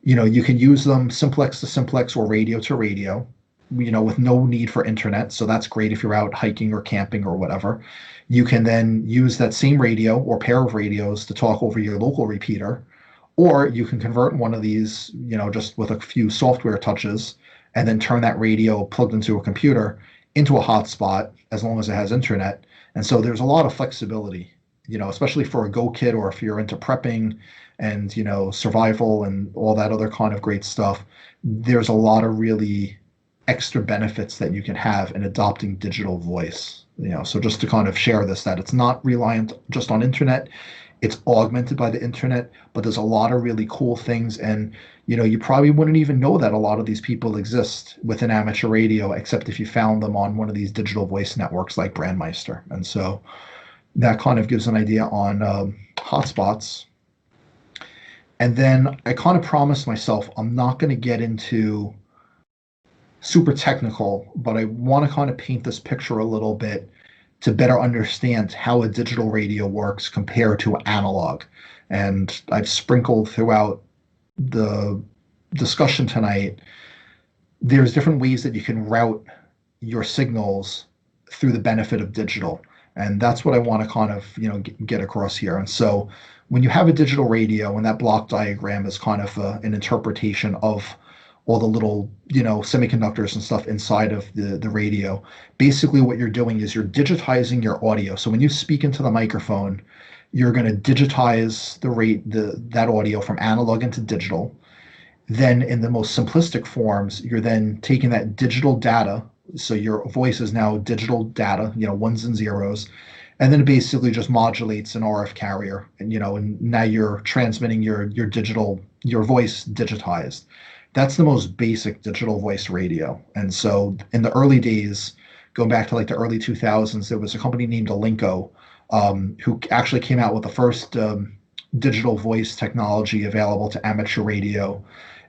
you can use them simplex to simplex or radio to radio, with no need for internet. So that's great if you're out hiking or camping or whatever. You can then use that same radio or pair of radios to talk over your local repeater, or you can convert one of these, just with a few software touches, and then turn that radio plugged into a computer into a hotspot as long as it has internet. And so there's a lot of flexibility, especially for a Go kit, or if you're into prepping and, survival and all that other kind of great stuff. There's a lot of really extra benefits that you can have in adopting digital voice. So just to kind of share this, that it's not reliant just on internet, it's augmented by the internet, but there's a lot of really cool things. And, you probably wouldn't even know that a lot of these people exist within amateur radio, except if you found them on one of these digital voice networks like Brandmeister. And so that kind of gives an idea on hotspots. And then I kind of promised myself I'm not going to get into super technical, but I want to kind of paint this picture a little bit to better understand how a digital radio works compared to analog. And I've sprinkled throughout the discussion tonight, there's different ways that you can route your signals through the benefit of digital. And that's what I want to kind of, get across here. And so when you have a digital radio, and that block diagram is kind of an interpretation of all the little, semiconductors and stuff inside of the radio. Basically, what you're doing is you're digitizing your audio. So when you speak into the microphone, you're going to digitize that audio from analog into digital. Then in the most simplistic forms, you're then taking that digital data. So your voice is now digital data, ones and zeros. And then it basically just modulates an RF carrier. And, and now you're transmitting your voice digitized. That's the most basic digital voice radio. And so in the early days, going back to like the early 2000s, there was a company named Alinco who actually came out with the first digital voice technology available to amateur radio.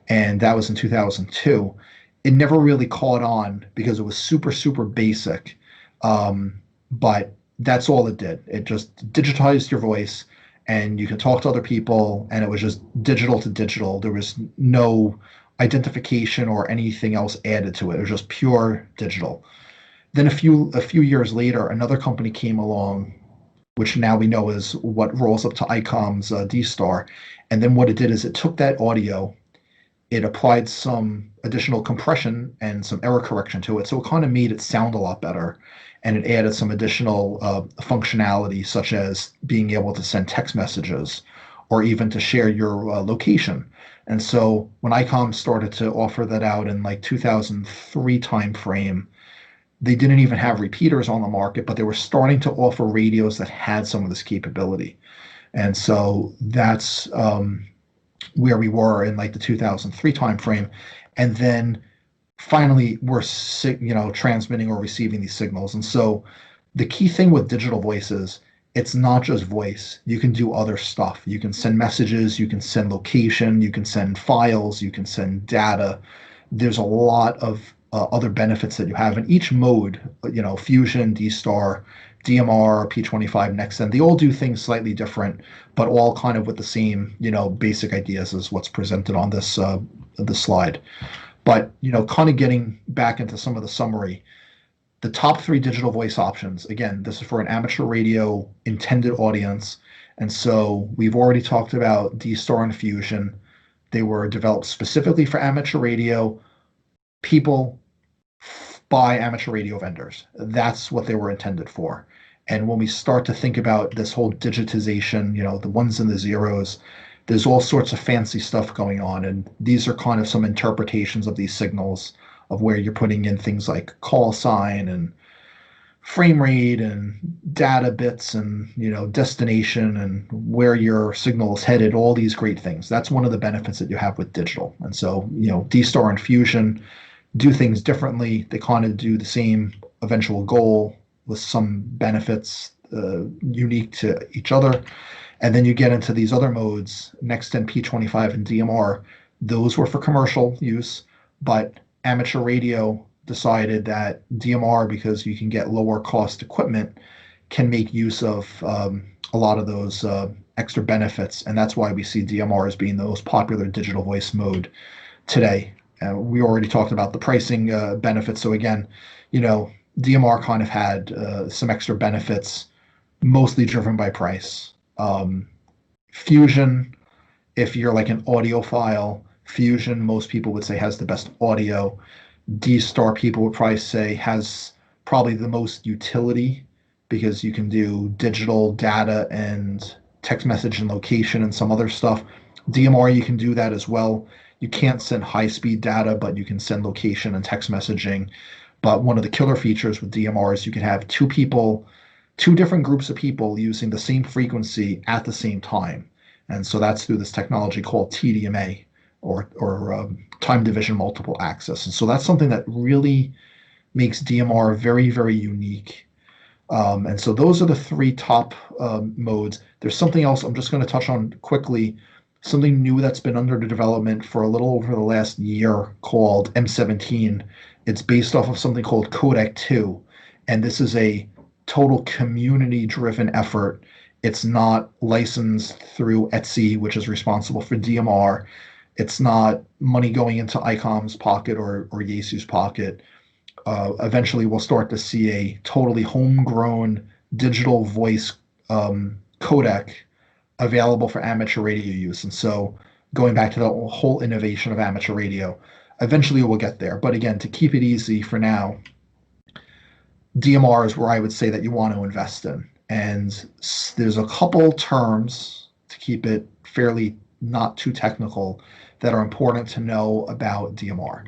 And that was in 2002. It never really caught on because it was super, super basic. But that's all it did. It just digitized your voice, and you can talk to other people, and it was just digital to digital. There was no identification or anything else added to it. It was just pure digital. Then a few years later, another company came along, which now we know is what rolls up to ICOM's D-Star. And then what it did is it took that audio, it applied some additional compression and some error correction to it. So it kind of made it sound a lot better. And it added some additional functionality, such as being able to send text messages or even to share your location. And so when ICOM started to offer that out in like 2003 timeframe, they didn't even have repeaters on the market, but they were starting to offer radios that had some of this capability. And so that's where we were in like the 2003 timeframe. And then finally we're transmitting or receiving these signals. And so the key thing with digital voices, it's not just voice. You can do other stuff. You can send messages, you can send location, you can send files, you can send data. There's a lot of other benefits that you have in each mode, Fusion, D-Star, DMR, P25, NextSend. They all do things slightly different, but all kind of with the same, basic ideas as what's presented on this slide. But, kind of getting back into some of the summary, the top 3 digital voice options, again, this is for an amateur radio intended audience. And so we've already talked about D-Star and Fusion. They were developed specifically for amateur radio. People by amateur radio vendors. That's what they were intended for. And when we start to think about this whole digitization, the ones and the zeros, there's all sorts of fancy stuff going on. And these are kind of some interpretations of these signals of where you're putting in things like call sign and frame rate and data bits and destination and where your signal is headed, all these great things. That's one of the benefits that you have with digital. And so D-Star and Fusion do things differently. They kind of do the same eventual goal with some benefits unique to each other. And then you get into these other modes, Next-Gen P25 and DMR. Those were for commercial use, but amateur radio decided that DMR, because you can get lower cost equipment, can make use of a lot of those extra benefits. And that's why we see DMR as being the most popular digital voice mode today. We already talked about the pricing benefits. So again, DMR kind of had some extra benefits, mostly driven by price. Fusion, if you're like an audiophile, Fusion, most people would say has the best audio. D-Star, people would probably say, has probably the most utility because you can do digital data and text message and location and some other stuff. DMR, you can do that as well. You can't send high-speed data, but you can send location and text messaging. But one of the killer features with DMR is you can have two different groups of people using the same frequency at the same time. And so that's through this technology called TDMA, or time division multiple access. And so that's something that really makes DMR very, very unique. And so those are the three top modes. There's something else I'm just going to touch on quickly, something new that's been under development for a little over the last year called M17. It's based off of something called Schodack 2. And this is a total community-driven effort. It's not licensed through Etsy, which is responsible for DMR. It's not money going into ICOM's pocket or Yaesu's pocket. Eventually, we'll start to see a totally homegrown digital voice codec available for amateur radio use. And so going back to the whole innovation of amateur radio, eventually we'll get there. But again, to keep it easy for now, DMR is where I would say that you want to invest in. And there's a couple terms, to keep it fairly not too technical, that are important to know about DMR.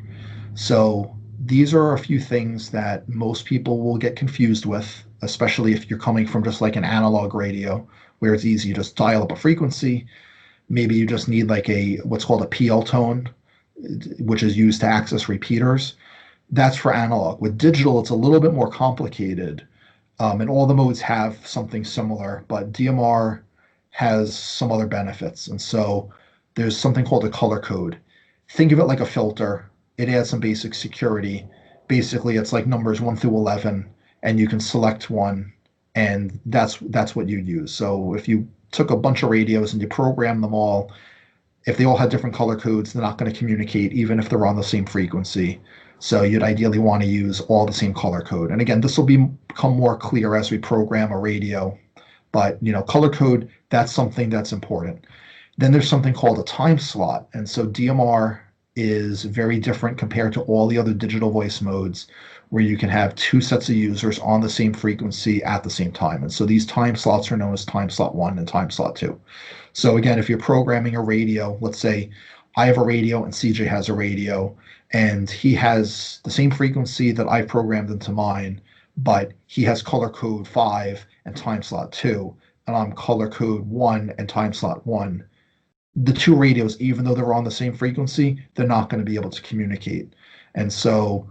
So these are a few things that most people will get confused with, especially if you're coming from just like an analog radio, where it's easy, you just dial up a frequency. Maybe you just need like what's called a PL tone, which is used to access repeaters. That's for analog. With digital, it's a little bit more complicated. And all the modes have something similar, but DMR has some other benefits. And so there's something called a color code. Think of it like a filter. It adds some basic security. Basically, it's like numbers 1 through 11, and you can select one, and that's what you use. So if you took a bunch of radios and you program them all, if they all had different color codes, they're not going to communicate, even if they're on the same frequency. So you'd ideally want to use all the same color code. And again, this will become more clear as we program a radio. But color code, that's something that's important. Then there's something called a time slot. And so DMR is very different compared to all the other digital voice modes, where you can have two sets of users on the same frequency at the same time. And so these time slots are known as time slot 1 and time slot 2. So again, if you're programming a radio, let's say I have a radio and CJ has a radio, and he has the same frequency that I programmed into mine, but he has color code 5 and time slot 2, and I'm color code 1 and time slot 1. The two radios, even though they're on the same frequency, they're not going to be able to communicate. And so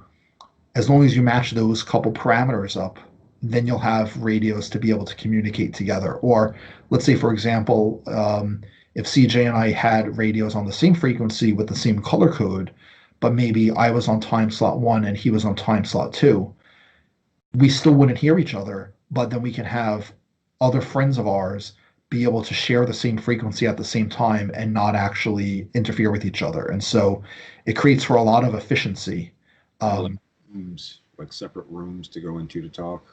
as long as you match those couple parameters up, then you'll have radios to be able to communicate together. Or let's say, for example, if CJ and I had radios on the same frequency with the same color code, but maybe I was on time slot 1 and he was on time slot 2, we still wouldn't hear each other, but then we can have other friends of ours be able to share the same frequency at the same time and not actually interfere with each other. And so it creates for a lot of efficiency. Rooms, like separate rooms to go into to talk.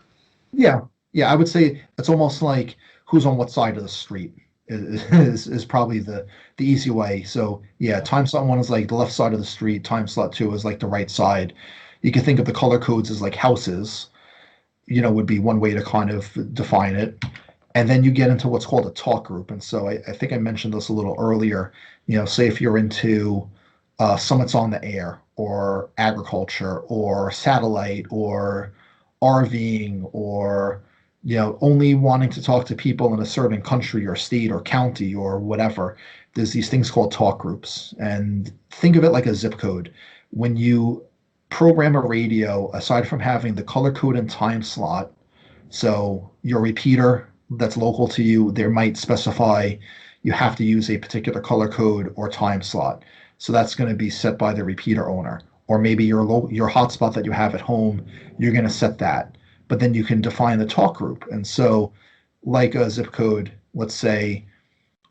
Yeah, I would say it's almost like who's on what side of the street is probably the easy way. So yeah, time slot 1 is like the left side of the street. Time slot 2 is like the right side. You can think of the color codes as like houses. would be one way to kind of define it. And then you get into what's called a talk group. And so I think I mentioned this a little earlier. Say if you're into summits on the air, or agriculture, or satellite, or RVing, or only wanting to talk to people in a certain country or state or county or whatever. There's these things called talk groups. And think of it like a zip code. When you program a radio, aside from having the color code and time slot, so your repeater that's local to you, there might specify you have to use a particular color code or time slot. So that's going to be set by the repeater owner. Or maybe your hotspot that you have at home, you're going to set that. But then you can define the talk group. And so like a zip code, let's say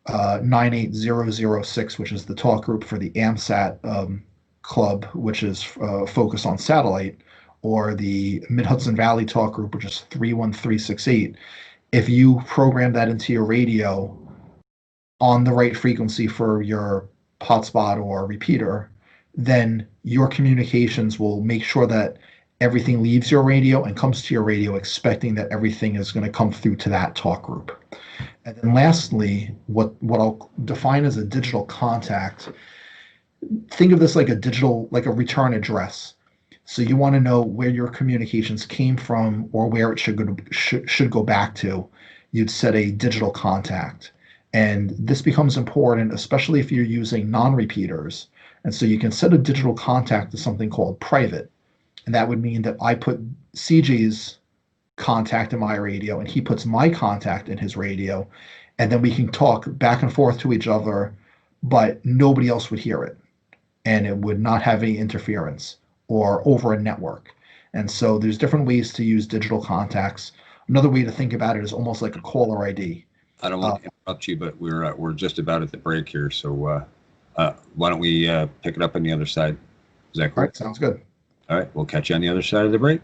98006, which is the talk group for the AMSAT club, which is focused on satellite, or the Mid-Hudson Valley talk group, which is 31368. If you program that into your radio on the right frequency for your hotspot or repeater, then your communications will make sure that everything leaves your radio and comes to your radio, expecting that everything is going to come through to that talk group. And then lastly, what I'll define as a digital contact, think of this like a return address. So you want to know where your communications came from or where it should go back to. You'd set a digital contact. And this becomes important, especially if you're using non-repeaters. And so you can set a digital contact to something called private. And that would mean that I put CJ's contact in my radio and he puts my contact in his radio. And then we can talk back and forth to each other, but nobody else would hear it. And it would not have any interference or over a network. And so there's different ways to use digital contacts. Another way to think about it is almost like a caller ID. I don't want to interrupt you, but we're just about at the break here. So why don't we pick it up on the other side? Is that correct? All right, sounds good. All right, we'll catch you on the other side of the break.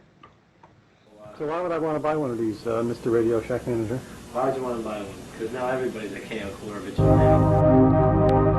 So why would I want to buy one of these, Mr. Radio Shack Manager? Why would you want to buy one? Because now everybody's a KO Kolovich now.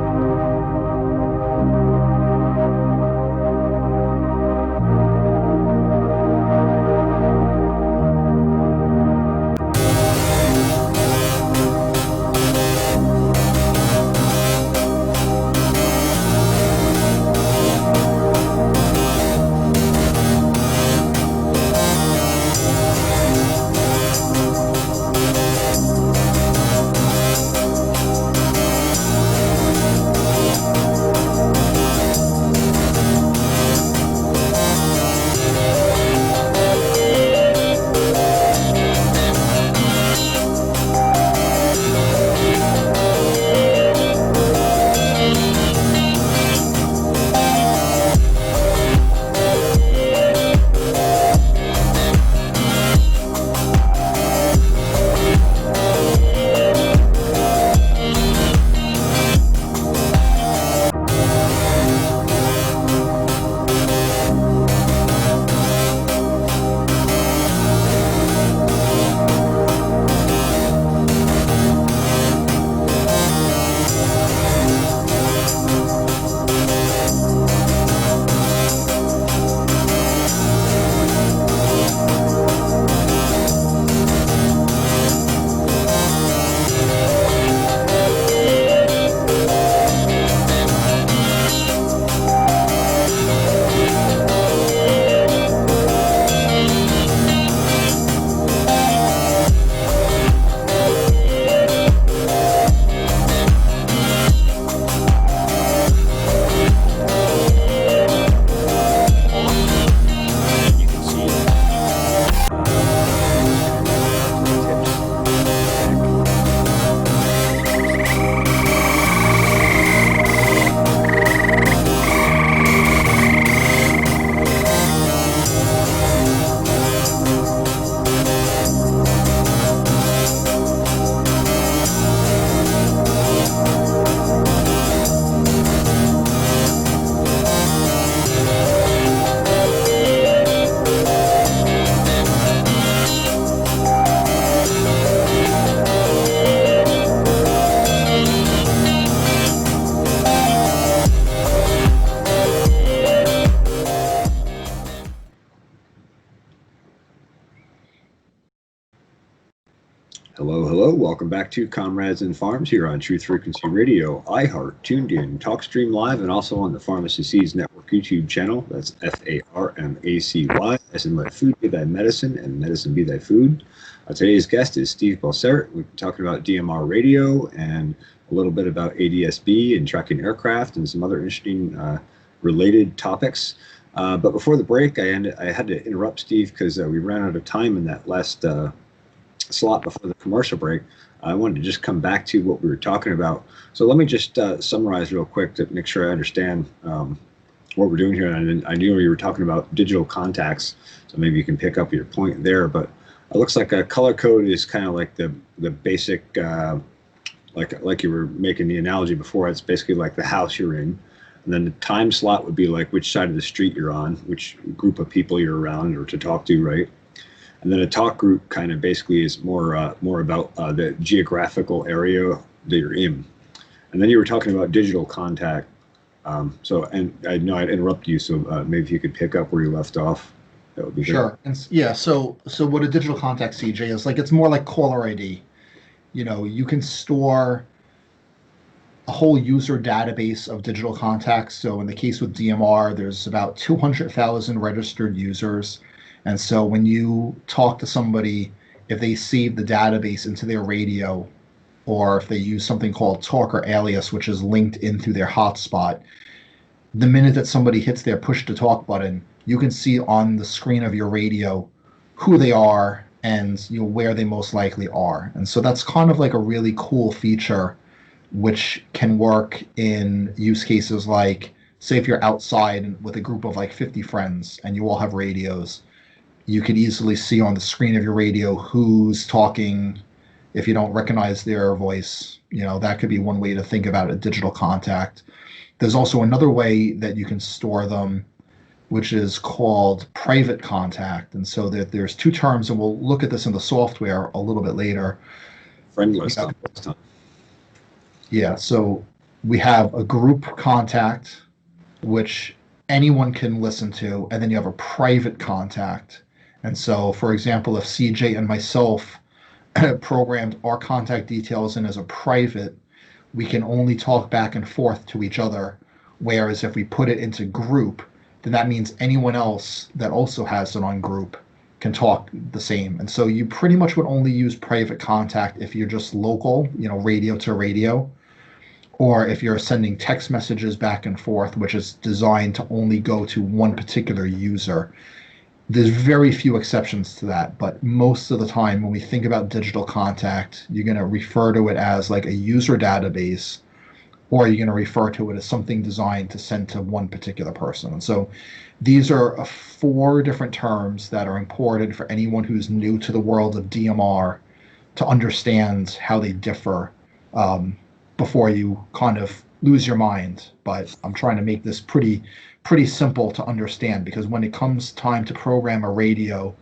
Hello, hello. Welcome back to Comrades and Farms here on Truth Frequency Radio, iHeart, Tuned In, TalkStream Live, and also on the Pharmacy Seeds Network YouTube channel. That's FARMACY, as in let food be thy medicine and medicine be thy food. Today's guest is Steve Bossert. We've been talking about DMR radio and a little bit about ADSB and tracking aircraft and some other interesting related topics. But before the break, I had to interrupt Steve because we ran out of time in that last slot before the commercial break. I wanted to just come back to what we were talking about. So let me just summarize real quick to make sure I understand what we're doing here. And I knew you were talking about digital contacts, so maybe you can pick up your point there. But it looks like a color code is kind of like the basic, like you were making the analogy before. It's basically like the house you're in. And then the time slot would be like which side of the street you're on, which group of people you're around or to talk to, right? And then a talk group kind of basically is more about the geographical area that you're in. And then you were talking about digital contact. And I know I'd interrupt you, so maybe if you could pick up where you left off, that would be Sure. And yeah, so what a digital contact, CJ, is like, it's more like caller ID. You know, you can store a whole user database of digital contacts. So in the case with DMR, there's about 200,000 registered users. And so when you talk to somebody, if they save the database into their radio, or if they use something called talk or alias, which is linked in through their hotspot, the minute that somebody hits their push to talk button, you can see on the screen of your radio who they are and where they most likely are. And so that's kind of like a really cool feature, which can work in use cases like, say if you're outside with a group of like 50 friends and you all have radios, you can easily see on the screen of your radio who's talking. If you don't recognize their voice, that could be one way to think about a digital contact. There's also another way that you can store them, which is called private contact. And so there's two terms, and we'll look at this in the software a little bit later. friendless. Yeah, so we have a group contact, which anyone can listen to, and then you have a private contact. And so, for example, if CJ and myself programmed our contact details in as a private, we can only talk back and forth to each other. Whereas if we put it into group, then that means anyone else that also has it on group can talk the same. And so you pretty much would only use private contact if you're just local, radio to radio, or if you're sending text messages back and forth, which is designed to only go to one particular user. There's very few exceptions to that, but most of the time when we think about digital contact, you're going to refer to it as like a user database, or you're going to refer to it as something designed to send to one particular person. And so these are 4 different terms that are important for anyone who's new to the world of DMR to understand how they differ before you kind of lose your mind. But I'm trying to make this pretty simple to understand, because when it comes time to program a radio,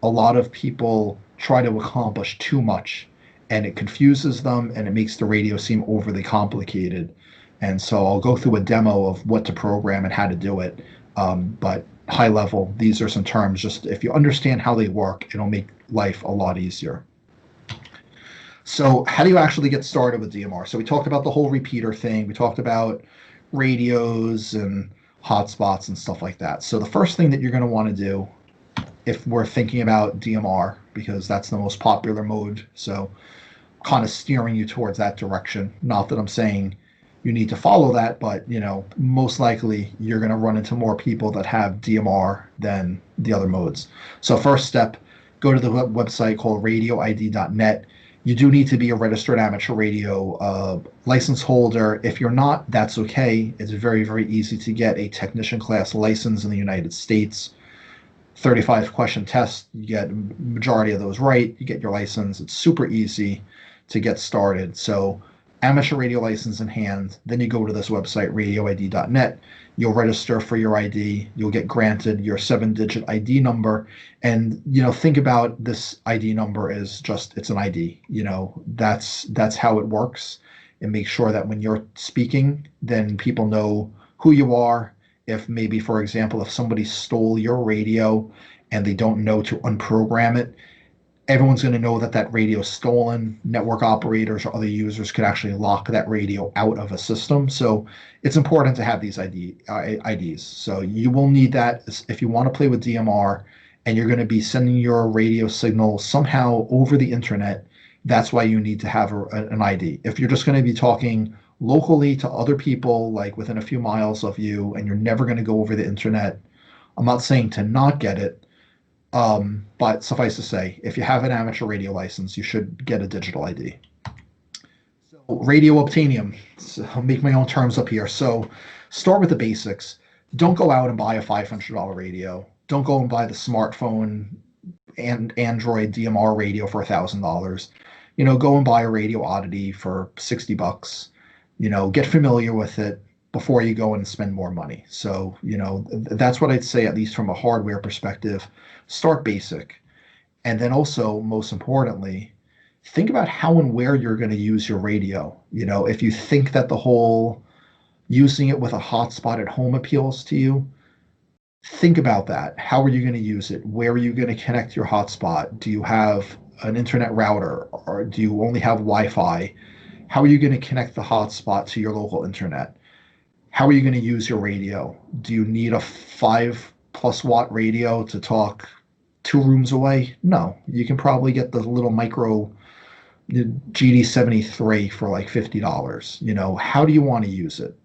a lot of people try to accomplish too much, and it confuses them and it makes the radio seem overly complicated. And so I'll go through a demo of what to program and how to do it. But high level, these are some terms. Just if you understand how they work, it'll make life a lot easier. So how do you actually get started with DMR? So we talked about the whole repeater thing. We talked about radios and hotspots and stuff like that. So the first thing that you're going to want to do, if we're thinking about DMR, because that's the most popular mode, so kind of steering you towards that direction. Not that I'm saying you need to follow that, but most likely you're going to run into more people that have DMR than the other modes. So first step, go to the website called radioid.net. You do need to be a registered amateur radio license holder. If you're not, that's okay. It's very, very easy to get a technician class license in the United States. 35 question test, you get majority of those right, you get your license. It's super easy to get started. So amateur radio license in hand, then you go to this website, radioid.net. You'll register for your ID. You'll get granted your 7-digit ID number. And, think about this ID number as just, it's an ID. That's how it works. And make sure that when you're speaking, then people know who you are. If maybe, for example, if somebody stole your radio and they don't know to unprogram it, everyone's going to know that that radio is stolen. Network operators or other users could actually lock that radio out of a system. So it's important to have these IDs. So you will need that if you want to play with DMR and you're going to be sending your radio signal somehow over the internet. That's why you need to have an ID. If you're just going to be talking locally to other people, like within a few miles of you, and you're never going to go over the internet, I'm not saying to not get it, but suffice to say, if you have an amateur radio license, you should get a digital ID. So radio obtainium, so I'll make my own terms up here. So start with the basics. Don't go out and buy a $500 radio. Don't go and buy the smartphone and Android DMR radio for $1,000. Go and buy a radio oddity for $60. Get familiar with it before you go and spend more money. So, that's what I'd say, at least from a hardware perspective. Start basic. And then also, most importantly, think about how and where you're going to use your radio. If you think that the whole using it with a hotspot at home appeals to you, think about that. How are you going to use it? Where are you going to connect your hotspot? Do you have an internet router, or do you only have Wi-Fi? How are you going to connect the hotspot to your local internet? How are you going to use your radio? Do you need a 5+ watt radio to talk 2 rooms away? No, you can probably get the little micro GD73 for like $50. How do you want to use it?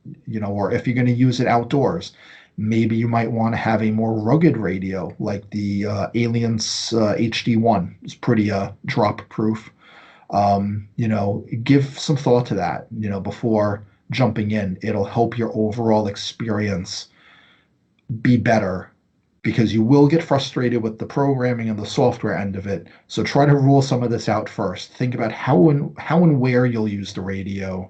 Or if you're going to use it outdoors, maybe you might want to have a more rugged radio, like the Aliens HD1. It's pretty drop proof. Give some thought to that, before jumping in. It'll help your overall experience be better, because you will get frustrated with the programming and the software end of it. So try to rule some of this out first. Think about how and where you'll use the radio,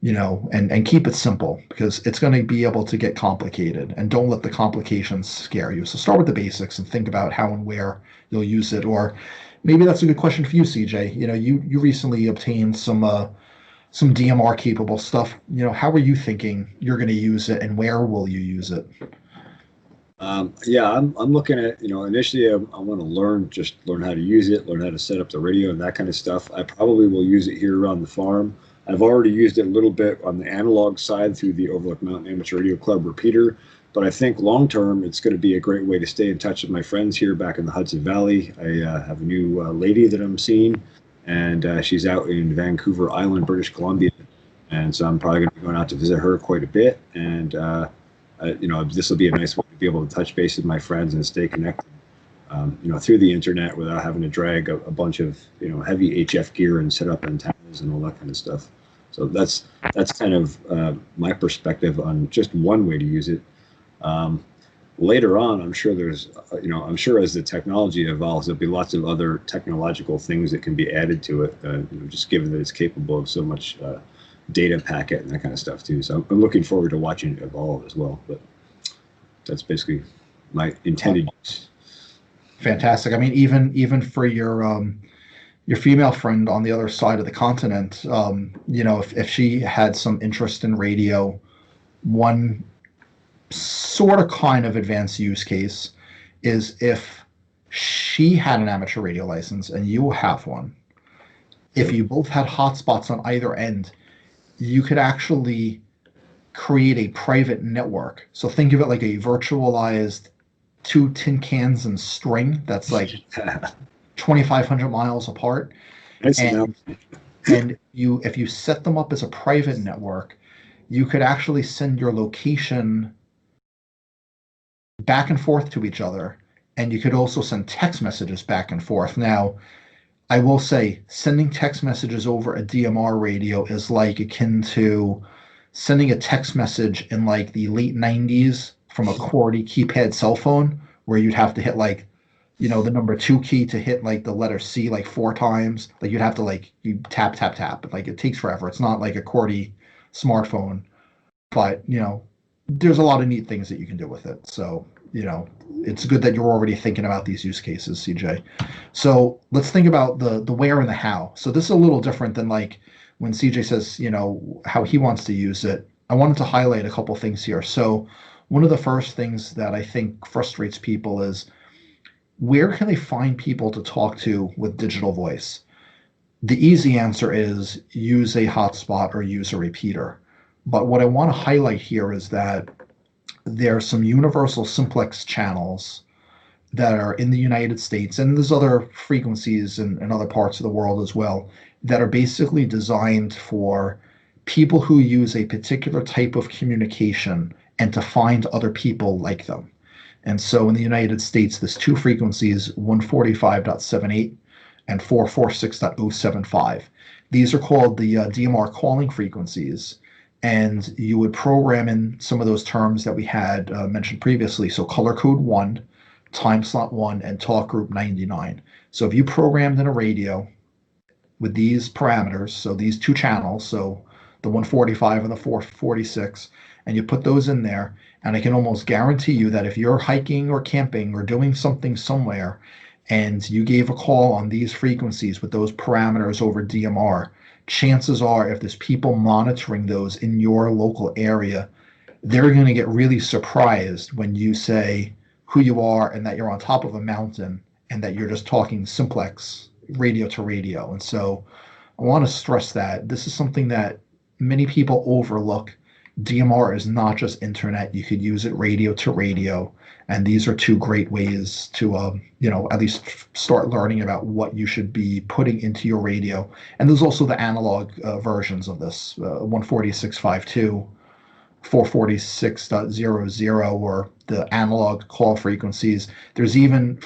and keep it simple, because it's going to be able to get complicated, and don't let the complications scare you. So start with the basics and think about how and where you'll use it. Or maybe that's a good question for you, CJ. You recently obtained some DMR capable stuff. How are you thinking you're going to use it, and where will you use it? Yeah, I'm looking at, initially I want to learn how to use it, learn how to set up the radio and that kind of stuff. I probably will use it here around the farm. I've already used it a little bit on the analog side through the Overlook Mountain Amateur Radio Club repeater, but I think long term it's going to be a great way to stay in touch with my friends here back in the Hudson Valley. I have a new lady that I'm seeing, and she's out in Vancouver Island, British Columbia, and so I'm probably going to be going out to visit her quite a bit. And this will be a nice way to be able to touch base with my friends and stay connected, through the internet without having to drag a bunch of heavy HF gear and set up antennas and all that kind of stuff. So that's kind of my perspective on just one way to use it. Later on, I'm sure as the technology evolves, there'll be lots of other technological things that can be added to it, just given that it's capable of so much data packet and that kind of stuff too. So I'm looking forward to watching it evolve as well. But that's basically my intended use. Fantastic. I mean, even for your female friend on the other side of the continent, if she had some interest in radio, one sort of kind of advanced use case is if she had an amateur radio license and you have one. If you both had hotspots on either end, you could actually create a private network. So think of it like a virtualized 2 tin cans and string that's like 2,500 miles apart. And if you set them up as a private network, you could actually send your location back and forth to each other, and you could also send text messages back and forth. Now, I will say sending text messages over a DMR radio is like akin to sending a text message in like the late 90s from a QWERTY keypad cell phone, where you'd have to hit like, the number 2 key to hit like the letter C like 4 times. Like you'd have to you tap, tap, tap. Like it takes forever. It's not like a QWERTY smartphone, but there's a lot of neat things that you can do with it. So, it's good that you're already thinking about these use cases, CJ. So let's think about the where and the how. So this is a little different than like when CJ says, how he wants to use it. I wanted to highlight a couple things here. So one of the first things that I think frustrates people is where can they find people to talk to with digital voice? The easy answer is use a hotspot or use a repeater. But what I want to highlight here is that there are some universal simplex channels that are in the United States, and there's other frequencies in other parts of the world as well, that are basically designed for people who use a particular type of communication and to find other people like them. And so in the United States, there's two frequencies, 145.78 and 446.075. These are called the DMR calling frequencies. And you would program in some of those terms that we had mentioned previously. So color code 1, time slot 1, and talk group 99. So if you programmed in a radio with these parameters, so these two channels, so the 145 and the 446, and you put those in there, and I can almost guarantee you that if you're hiking or camping or doing something somewhere and you gave a call on these frequencies with those parameters over DMR, chances are if there's people monitoring those in your local area, they're going to get really surprised when you say who you are and that you're on top of a mountain and that you're just talking simplex radio to radio. And so I want to stress that this is something that many people overlook. DMR is not just internet. You could use it radio to radio. And these are two great ways to, at least start learning about what you should be putting into your radio. And there's also the analog versions of this, 146.52, 446.00, or the analog call frequencies. There's even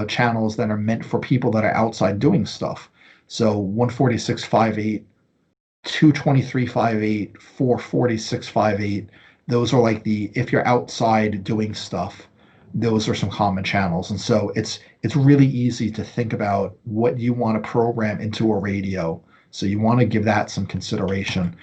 channels that are meant for people that are outside doing stuff. So 146.58, 223.58, 446.58. Those are like if you're outside doing stuff, those are some common channels. And so it's really easy to think about what you want to program into a radio. So you want to give that some consideration.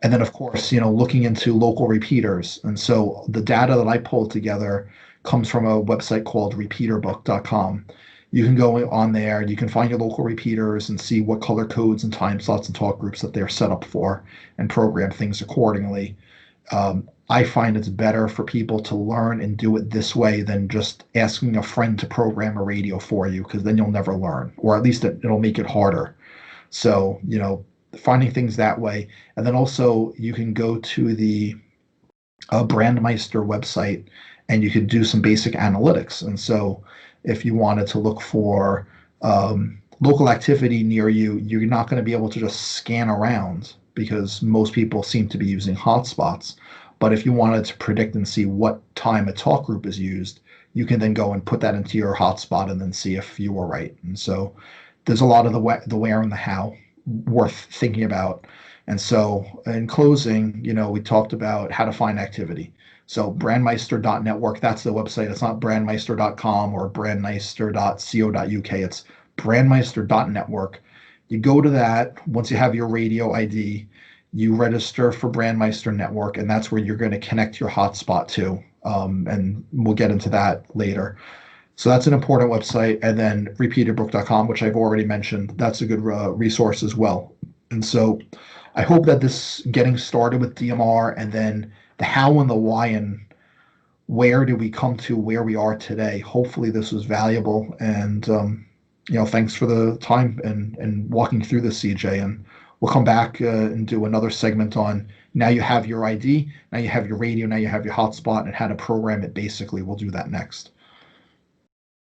And then, of course, looking into local repeaters. And so the data that I pulled together comes from a website called repeaterbook.com. You can go on there, you can find your local repeaters and see what color codes and time slots and talk groups that they're set up for and program things accordingly. I find it's better for people to learn and do it this way than just asking a friend to program a radio for you, because then you'll never learn, or at least it'll make it harder. So, finding things that way. And then also you can go to the Brandmeister website and you could do some basic analytics. And so if you wanted to look for local activity near you, you're not going to be able to just scan around because most people seem to be using hotspots. But if you wanted to predict and see what time a talk group is used, you can then go and put that into your hotspot and then see if you were right. And so there's a lot of the where and the how worth thinking about. And so in closing, we talked about how to find activity. So brandmeister.network, that's the website. It's not brandmeister.com or brandmeister.co.uk. It's brandmeister.network. You go to that. Once you have your radio ID, you register for Brandmeister Network, and that's where you're going to connect your hotspot to. And we'll get into that later. So that's an important website. And then repeaterbook.com, which I've already mentioned, that's a good resource as well. And so I hope that this getting started with DMR and then the how and the why and where do we come to where we are today. Hopefully this was valuable. And, thanks for the time and walking through this, CJ. And we'll come back and do another segment on now you have your ID, now you have your radio, now you have your hotspot, and how to program it basically. We'll do that next.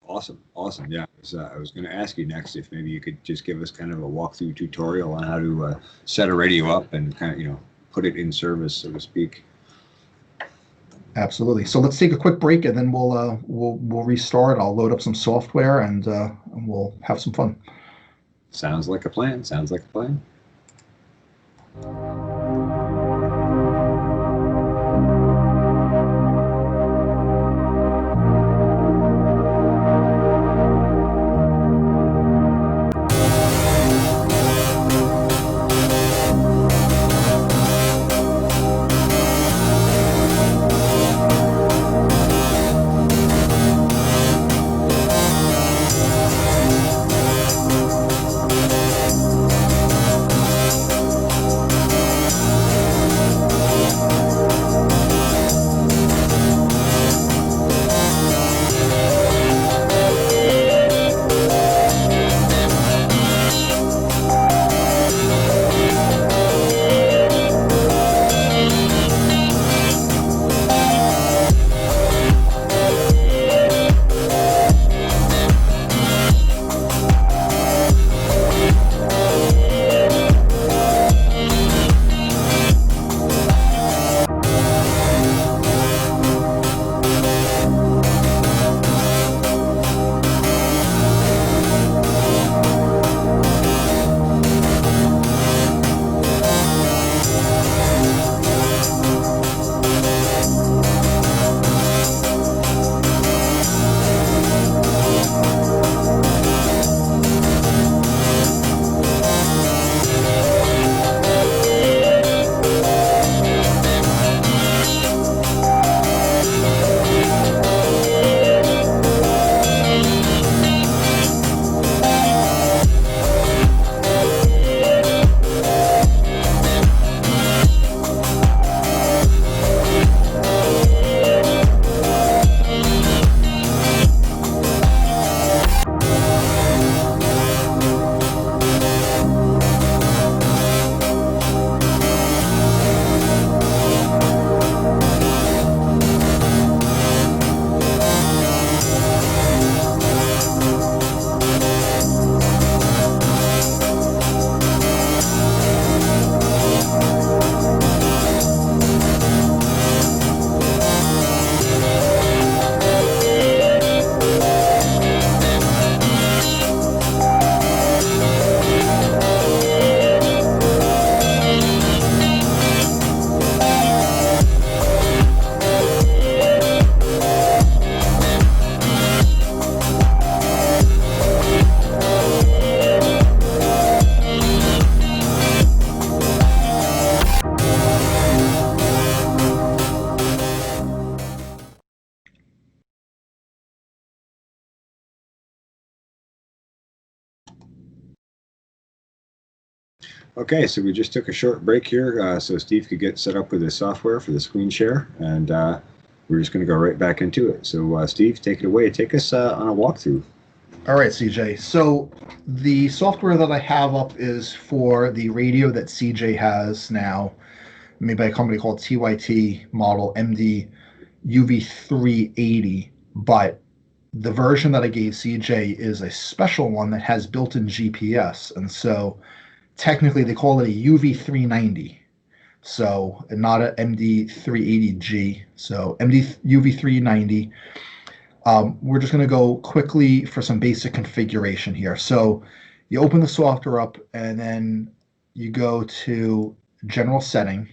Awesome. Yeah, I was going to ask you next if maybe you could just give us kind of a walkthrough tutorial on how to set a radio up and kind of, put it in service, so to speak. Absolutely. So let's take a quick break and then we'll restart. I'll load up some software and we'll have some fun. Sounds like a plan. Okay, so we just took a short break here so Steve could get set up with his software for the screen share, and we're just going to go right back into it. So, Steve, take it away. Take us on a walkthrough. All right, CJ. So the software that I have up is for the radio that CJ has now, made by a company called TYT model MD UV380. But the version that I gave CJ is a special one that has built-in GPS. And so technically they call it a UV390. So not a MD380G. So MD UV390. We're just going to go quickly for some basic configuration here. So you open the software up and then you go to general setting.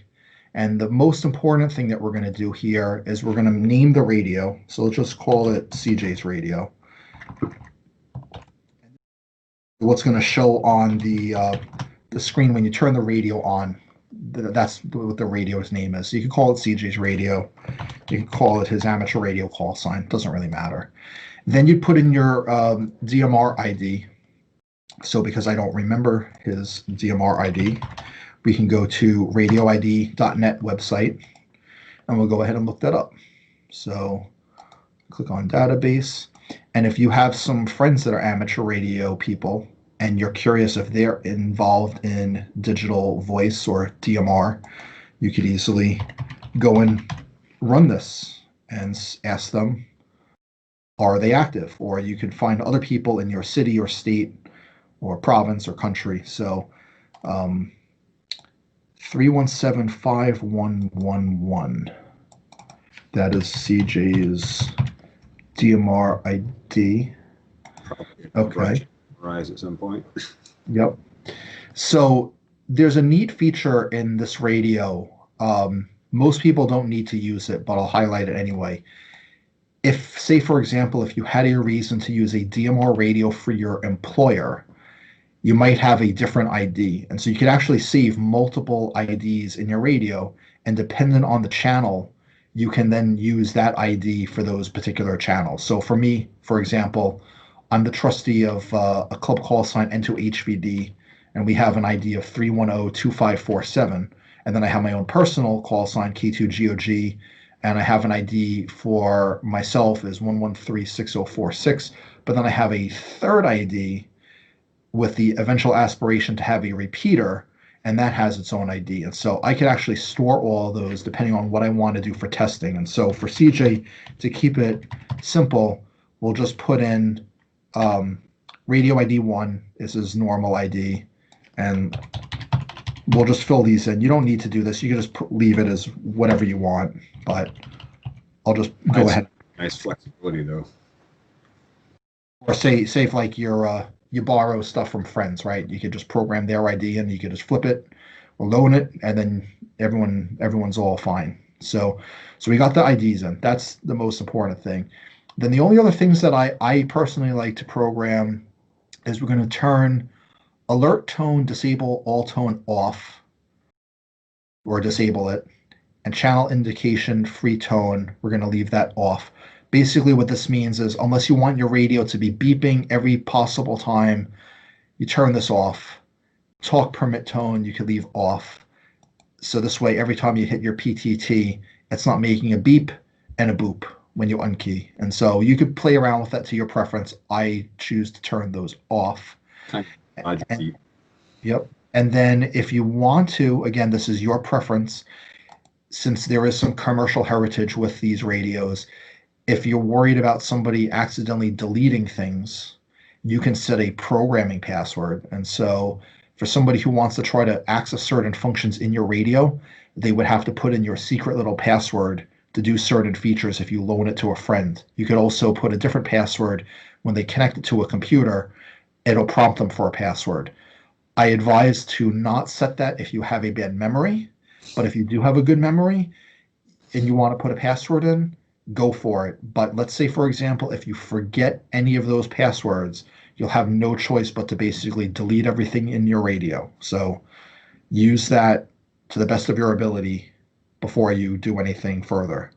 And the most important thing that we're going to do here is we're going to name the radio. So let's just call it CJ's radio. What's going to show on the screen when you turn the radio on, that's what the radio's name is. So you can call it CJ's radio. You can call it his amateur radio call sign. Doesn't really matter. Then you'd put in your DMR ID. So because I don't remember his DMR ID, we can go to radioid.net website, and we'll go ahead and look that up. So click on database. And if you have some friends that are amateur radio people, and you're curious if they're involved in digital voice or DMR, you could easily go and run this and ask them, are they active? Or you could find other people in your city or state or province or country. So 317-5111. That is CJ's DMR ID. Okay. Rise at some point. Yep. So there's a neat feature in this radio. Most people don't need to use it, but I'll highlight it anyway. If, say, for example, if you had a reason to use a DMR radio for your employer, you might have a different ID. And so you could actually save multiple IDs in your radio, and depending on the channel, you can then use that ID for those particular channels. So for me, for example, I'm the trustee of a club call sign N2HVD, and we have an ID of 310-2547. And then I have my own personal call sign K2GOG, and I have an ID for myself is 1136046. But then I have a third ID with the eventual aspiration to have a repeater, and that has its own ID. And so I could actually store all of those depending on what I want to do for testing. And so for CJ, to keep it simple, we'll just put in radio ID 1 is his normal ID, and we'll just fill these in. You don't need to do this. You can just leave it as whatever you want, but I'll just go ahead. Nice flexibility, though. Or say if like you borrow stuff from friends, right? You could just program their ID and you could just flip it or loan it, and then everyone's all fine. So we got the IDs in. That's the most important thing. Then the only other things that I personally like to program is we're going to turn alert tone, disable all tone off, or disable it, and channel indication free tone, we're going to leave that off. Basically what this means is unless you want your radio to be beeping every possible time, you turn this off. Talk permit tone you can leave off. So this way every time you hit your PTT, it's not making a beep and a boop when you unkey. And so you could play around with that to your preference. I choose to turn those off. Yep. And then if you want to, again, this is your preference, since there is some commercial heritage with these radios, if you're worried about somebody accidentally deleting things, you can set a programming password. And so for somebody who wants to try to access certain functions in your radio, they would have to put in your secret little password to do certain features if you loan it to a friend. You could also put a different password when they connect it to a computer. It'll prompt them for a password. I advise to not set that if you have a bad memory, but if you do have a good memory and you want to put a password in, go for it. But let's say, for example, if you forget any of those passwords, you'll have no choice but to basically delete everything in your radio. So use that to the best of your ability before you do anything further.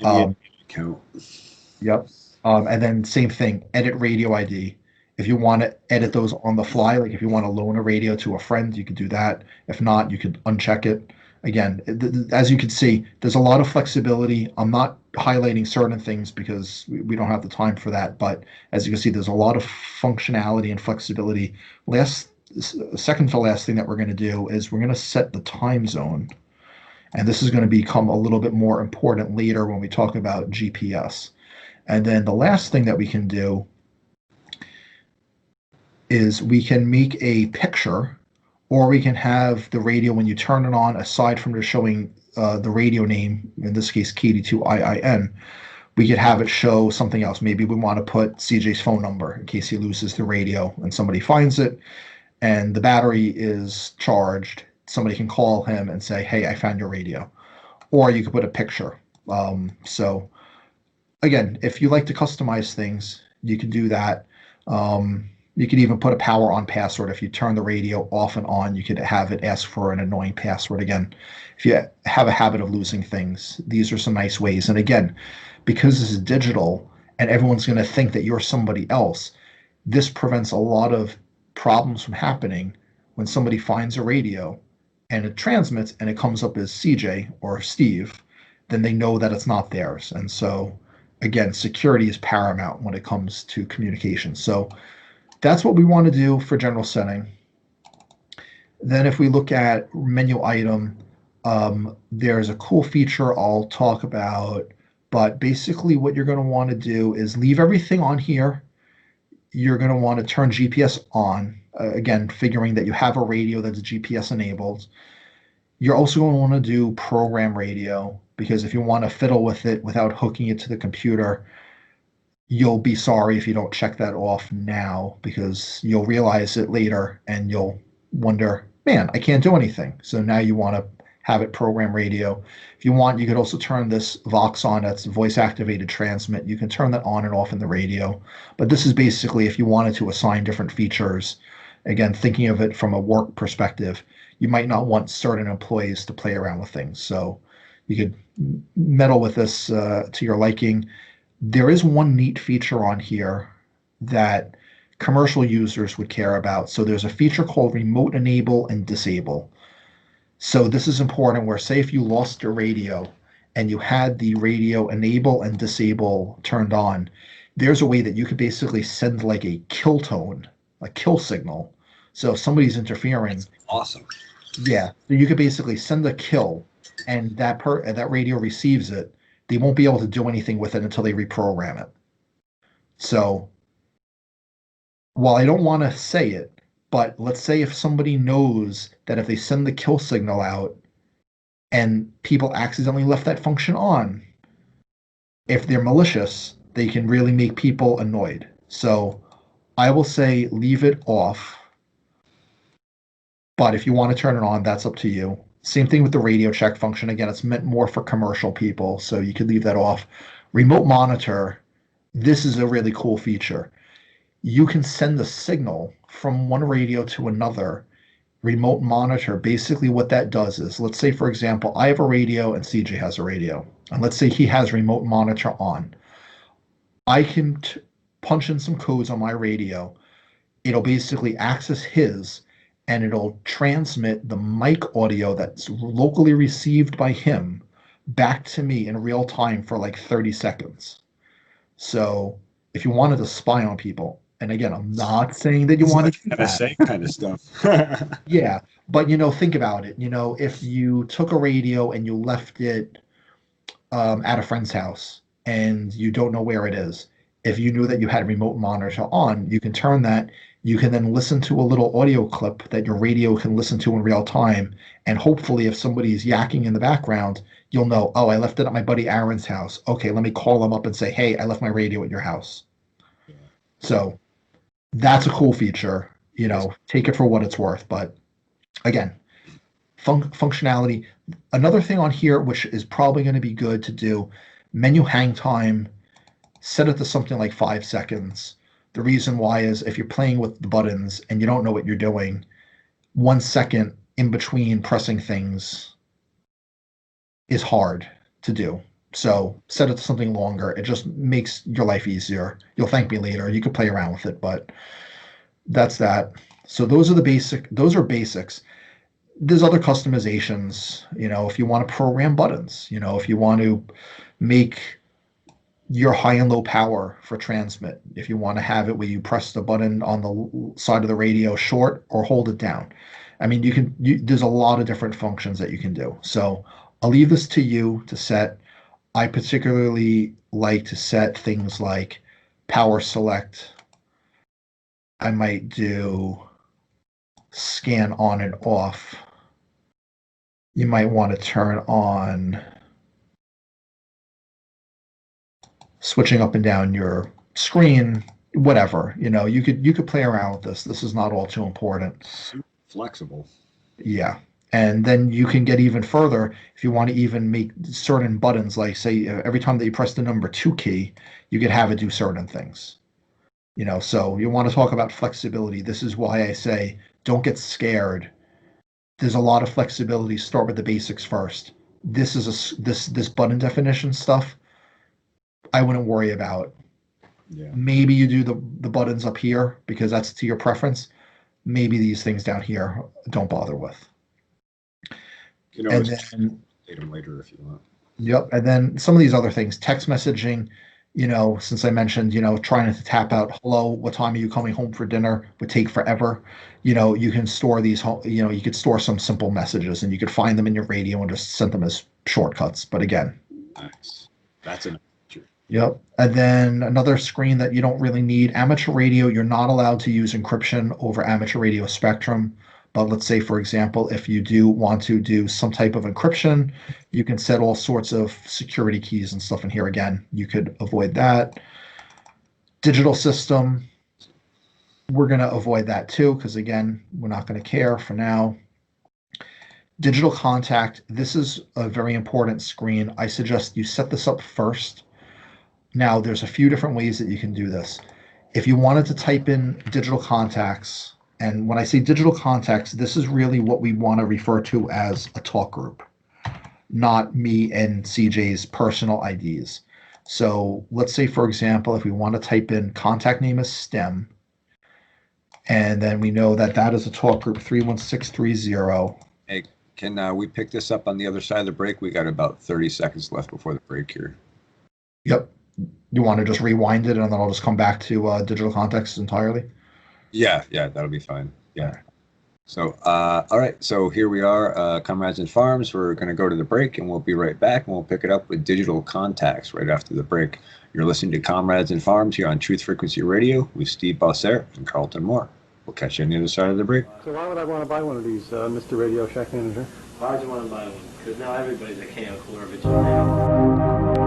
Account. Yep. And then same thing, edit radio ID. If you want to edit those on the fly, like if you want to loan a radio to a friend, you could do that. If not, you could uncheck it. Again, as you can see, there's a lot of flexibility. I'm not highlighting certain things because we don't have the time for that. But as you can see, there's a lot of functionality and flexibility. Second to last thing that we're going to do is we're going to set the time zone. And this is going to become a little bit more important later when we talk about GPS. And then the last thing that we can do is we can make a picture, or we can have the radio, when you turn it on, aside from just showing the radio name, in this case KD2IIN, we could have it show something else. Maybe we want to put CJ's phone number in case he loses the radio and somebody finds it and the battery is charged. Somebody can call him and say, hey, I found your radio. Or you could put a picture. So again, if you like to customize things, you can do that. You could even put a power on password. If you turn the radio off and on, you could have it ask for an annoying password. Again, if you have a habit of losing things, these are some nice ways. And again, because this is digital and everyone's going to think that you're somebody else, this prevents a lot of problems from happening. When somebody finds a radio and it transmits and it comes up as CJ or Steve, then they know that it's not theirs. And so again, security is paramount when it comes to communication. So that's what we want to do for general setting. Then if we look at menu item, there's a cool feature I'll talk about, but basically what you're going to want to do is leave everything on here. You're going to want to turn GPS on, again, figuring that you have a radio that's GPS enabled. You're also going to want to do program radio, because if you want to fiddle with it without hooking it to the computer, you'll be sorry if you don't check that off now, because you'll realize it later and you'll wonder, man, I can't do anything. So now you want to have it program radio. If you want, you could also turn this Vox on, that's voice activated transmit. You can turn that on and off in the radio. But this is basically if you wanted to assign different features. Again, thinking of it from a work perspective, you might not want certain employees to play around with things. So you could meddle with this to your liking. There is one neat feature on here that commercial users would care about. So there's a feature called remote enable and disable. So this is important where, say if you lost your radio and you had the radio enable and disable turned on, there's a way that you could basically send like a kill tone, a kill signal. So if somebody's interfering. That's awesome. Yeah. So you could basically send a kill and that radio receives it. They won't be able to do anything with it until they reprogram it. So while I don't want to say it, but let's say if somebody knows that if they send the kill signal out and people accidentally left that function on, if they're malicious, they can really make people annoyed. So I will say leave it off. But if you want to turn it on, that's up to you. Same thing with the radio check function. Again, it's meant more for commercial people, so you could leave that off. Remote monitor, this is a really cool feature. You can send a signal from one radio to another. Remote monitor, basically what that does is, let's say, for example, I have a radio and CJ has a radio. And let's say he has remote monitor on. I can punch in some codes on my radio. It'll basically access his, and it'll transmit the mic audio that's locally received by him back to me in real time for like 30 seconds. So if you wanted to spy on people, and again, I'm not saying that you want to do that. NSA kind of stuff. Yeah, but think about it. If you took a radio and you left it at a friend's house and you don't know where it is, if you knew that you had a remote monitor on, you can turn that. You can then listen to a little audio clip that your radio can listen to in real time. And hopefully if somebody's yakking in the background, you'll know, oh, I left it at my buddy Aaron's house. Okay, let me call him up and say, hey, I left my radio at your house. Yeah. So that's a cool feature. Take it for what it's worth. But again, functionality. Another thing on here, which is probably going to be good to do, menu hang time, set it to something like 5 seconds. The reason why is if you're playing with the buttons and you don't know what you're doing, 1 second in between pressing things is hard to do. So set it to something longer. It just makes your life easier. You'll thank me later. You could play around with it, but that's that. So those are basics. There's other customizations, if you want to program buttons, if you want to make your high and low power for transmit, if you want to have it where you press the button on the side of the radio short or hold it down. I mean, there's a lot of different functions that you can do. So I'll leave this to you to set. I particularly like to set things like power select. I might do scan on and off. You might want to turn on switching up and down your screen, whatever. You could play around with this. This is not all too important. Super flexible. Yeah. And then you can get even further if you want to even make certain buttons, like say every time that you press the number 2 key, you could have it do certain things. So you want to talk about flexibility. This is why I say don't get scared. There's a lot of flexibility. Start with the basics first. This is this button definition stuff I wouldn't worry about. Yeah. Maybe you do the buttons up here because that's to your preference. Maybe these things down here don't bother with. You can always update them later if you want. Yep. And then some of these other things, text messaging, since I mentioned, trying to tap out, hello, what time are you coming home for dinner would take forever. You can store these, you could store some simple messages and you could find them in your radio and just send them as shortcuts. But again, nice. That's an feature. Yep. And then another screen that you don't really need, amateur radio, you're not allowed to use encryption over amateur radio spectrum. But let's say, for example, if you do want to do some type of encryption, you can set all sorts of security keys and stuff in here. Again, you could avoid that. Digital system, we're going to avoid that too, because again, we're not going to care for now. Digital contact, this is a very important screen. I suggest you set this up first. Now, there's a few different ways that you can do this. If you wanted to type in digital contacts, and when I say digital contacts, this is really what we want to refer to as a talk group, not me and CJ's personal IDs. So let's say, for example, if we want to type in contact name as STEM, and then we know that that is a talk group 31630. Hey, can we pick this up on the other side of the break? We got about 30 seconds left before the break here. Yep. You want to just rewind it and then I'll just come back to digital contacts entirely? Yeah, that'll be fine. Yeah. So, all right. So here we are, Comrades and Farms. We're going to go to the break and we'll be right back and we'll pick it up with digital contacts right after the break. You're listening to Comrades and Farms here on Truth Frequency Radio with Steve Bossert and Carlton Moore. We'll catch you on the other side of the break. So why would I want to buy one of these, Mr. Radio Shack Manager? Why would you want to buy one? Because now everybody's a can cooler vigilante.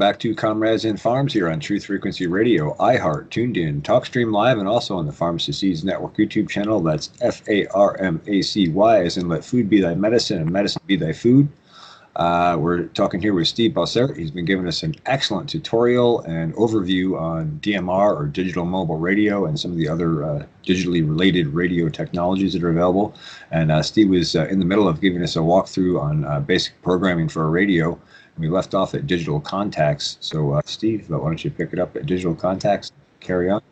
back to Comrades and Farms here on Truth Frequency Radio, iHeart, Tuned In, TalkStream Live, and also on the Farms to Seeds Network YouTube channel. That's FARMACY, as in Let Food Be Thy Medicine and Medicine Be Thy Food. We're talking here with Steve Bossert. He's been giving us an excellent tutorial and overview on DMR, or digital mobile radio, and some of the other digitally related radio technologies that are available. And Steve was in the middle of giving us a walkthrough on basic programming for a radio. We left off at digital contacts. So Steve, why don't you pick it up at digital contacts? Carry on.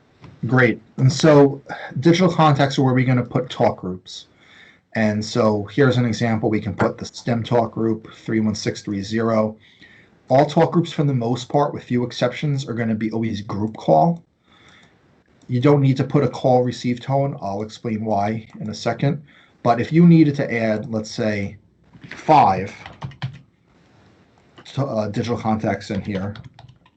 Great. And so digital contacts are where we're going to put talk groups. And so here's an example. We can put the STEM talk group 31630. All talk groups, for the most part, with few exceptions, are going to be always group call. You don't need to put a call receive tone. I'll explain why in a second. But if you needed to add, let's say, 5 digital contacts in here,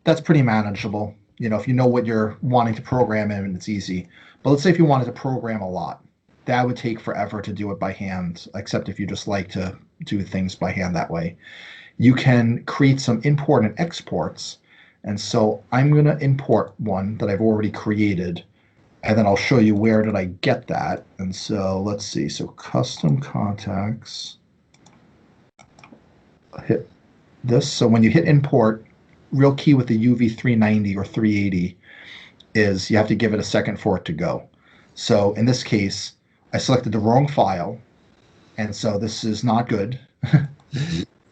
that's pretty manageable. You know, if you know what you're wanting to program in, it's easy. But let's say if you wanted to program a lot, that would take forever to do it by hand, except if you just like to do things by hand that way. You can create some import and exports. And so I'm going to import one that I've already created, and then I'll show you where did I get that. And so let's see. So custom contacts, hit this. So when you hit import, real key with the UV390 or 380 is you have to give it a second for it to go. So in this case, I selected the wrong file, and so this is not good.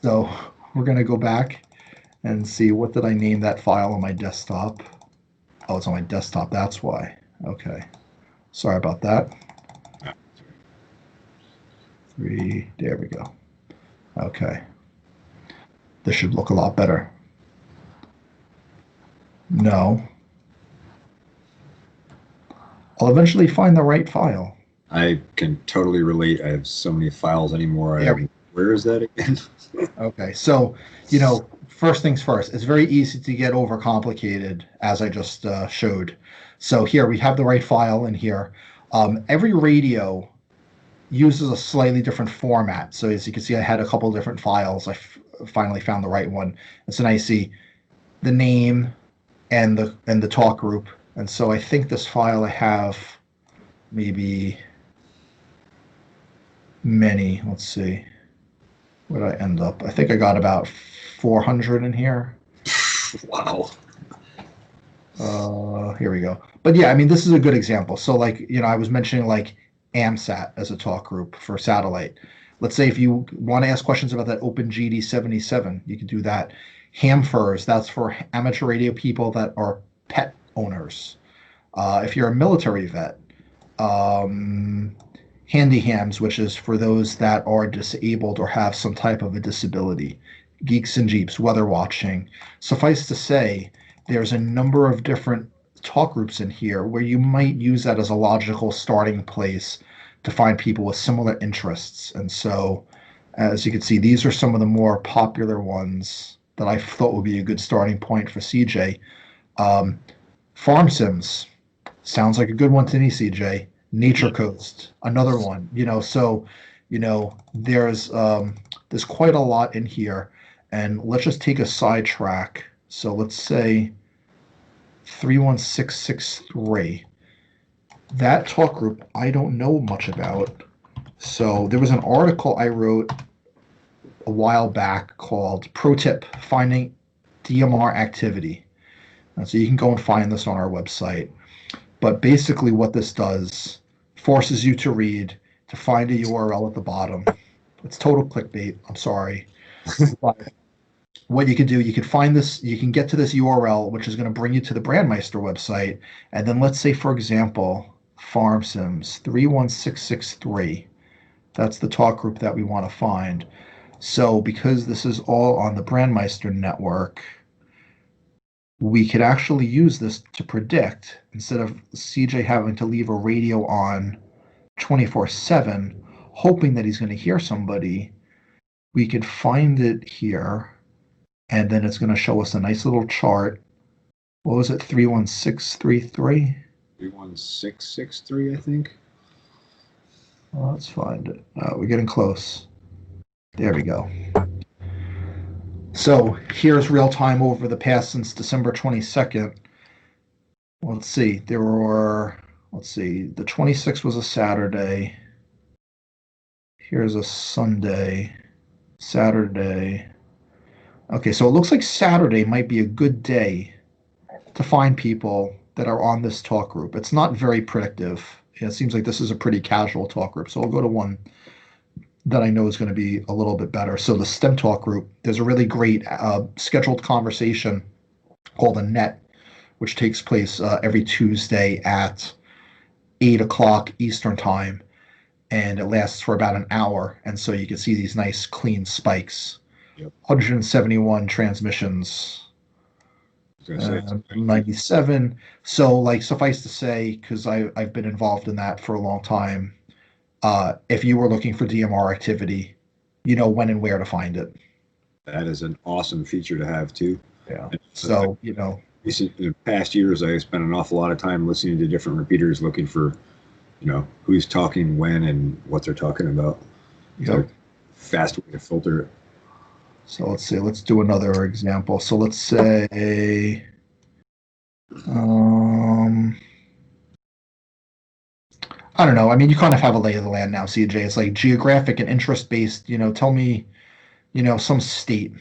So we're going to go back and see, what did I name that file on my desktop? Oh, it's on my desktop. That's why. Okay. Sorry about that. 3, there we go. Okay. This should look a lot better. No. I'll eventually find the right file. I can totally relate. I have so many files anymore. Where is that again? Okay, so, you know, first things first, it's very easy to get overcomplicated, as I just showed. So here we have the right file in here. Every radio uses a slightly different format. So as you can see, I had a couple different files. I finally found the right one. And so now you see the name and the talk group. And so I think this file I have maybe many. Let's see. Where did I end up? I think I got about 400 in here. Wow. Here we go. But yeah, I mean, this is a good example. So like, you know, I was mentioning like AMSAT as a talk group for satellite. Let's say if you want to ask questions about that OpenGD 77, you can do that. HAMFERS, that's for amateur radio people that are pet owners. If you're a military vet, handy hams, which is for those that are disabled or have some type of a disability. Geeks and Jeeps, weather watching. Suffice to say, there's a number of different talk groups in here where you might use that as a logical starting place to find people with similar interests. And so, as you can see, these are some of the more popular ones that I thought would be a good starting point for CJ. Farm Sims sounds like a good one to me, CJ. Nature Coast, another one. You know, so, you know, there's quite a lot in here. And let's just take a sidetrack. So let's say 31663. That talk group I don't know much about. So there was an article I wrote a while back called Pro Tip, Finding DMR Activity. And so you can go and find this on our website. But basically what this does, forces you to read, to find a URL at the bottom. It's total clickbait, I'm sorry. But what you can do, you can find this, you can get to this URL, which is going to bring you to the Brandmeister website. And then let's say, for example, Farm Sims 31663. That's the talk group that we want to find. So because this is all on the Brandmeister network, we could actually use this to predict, instead of CJ having to leave a radio on 24/7, hoping that he's going to hear somebody, we could find it here, and then it's going to show us a nice little chart. What was it, 31633? 31663, I think. Well, let's find it. We're getting close. There we go. So here's real time over the past since December 22nd. Let's see, there were, let's see, the 26th was a Saturday. Here's a Sunday, Saturday. Okay, so it looks like Saturday might be a good day to find people that are on this talk group. It's not very predictive. It seems like this is a pretty casual talk group. So I'll go to one that I know is going to be a little bit better. So the STEM talk group, there's a really great scheduled conversation called a net, which takes place every Tuesday at 8 o'clock Eastern time. And it lasts for about an hour. And so you can see these nice clean spikes. Yep. 171 transmissions. 97. So, like, suffice to say, because I've been involved in that for a long time, if you were looking for DMR activity, you know when and where to find it. That is an awesome feature to have too. Yeah. So, you know, in the past years, I spent an awful lot of time listening to different repeaters, looking for, you know, who's talking when and what they're talking about. Yep. Fast way to filter it. So let's see, let's do another example. So let's say, I don't know. I mean, you kind of have a lay of the land now, CJ. It's like geographic and interest based, you know, tell me, you know, some state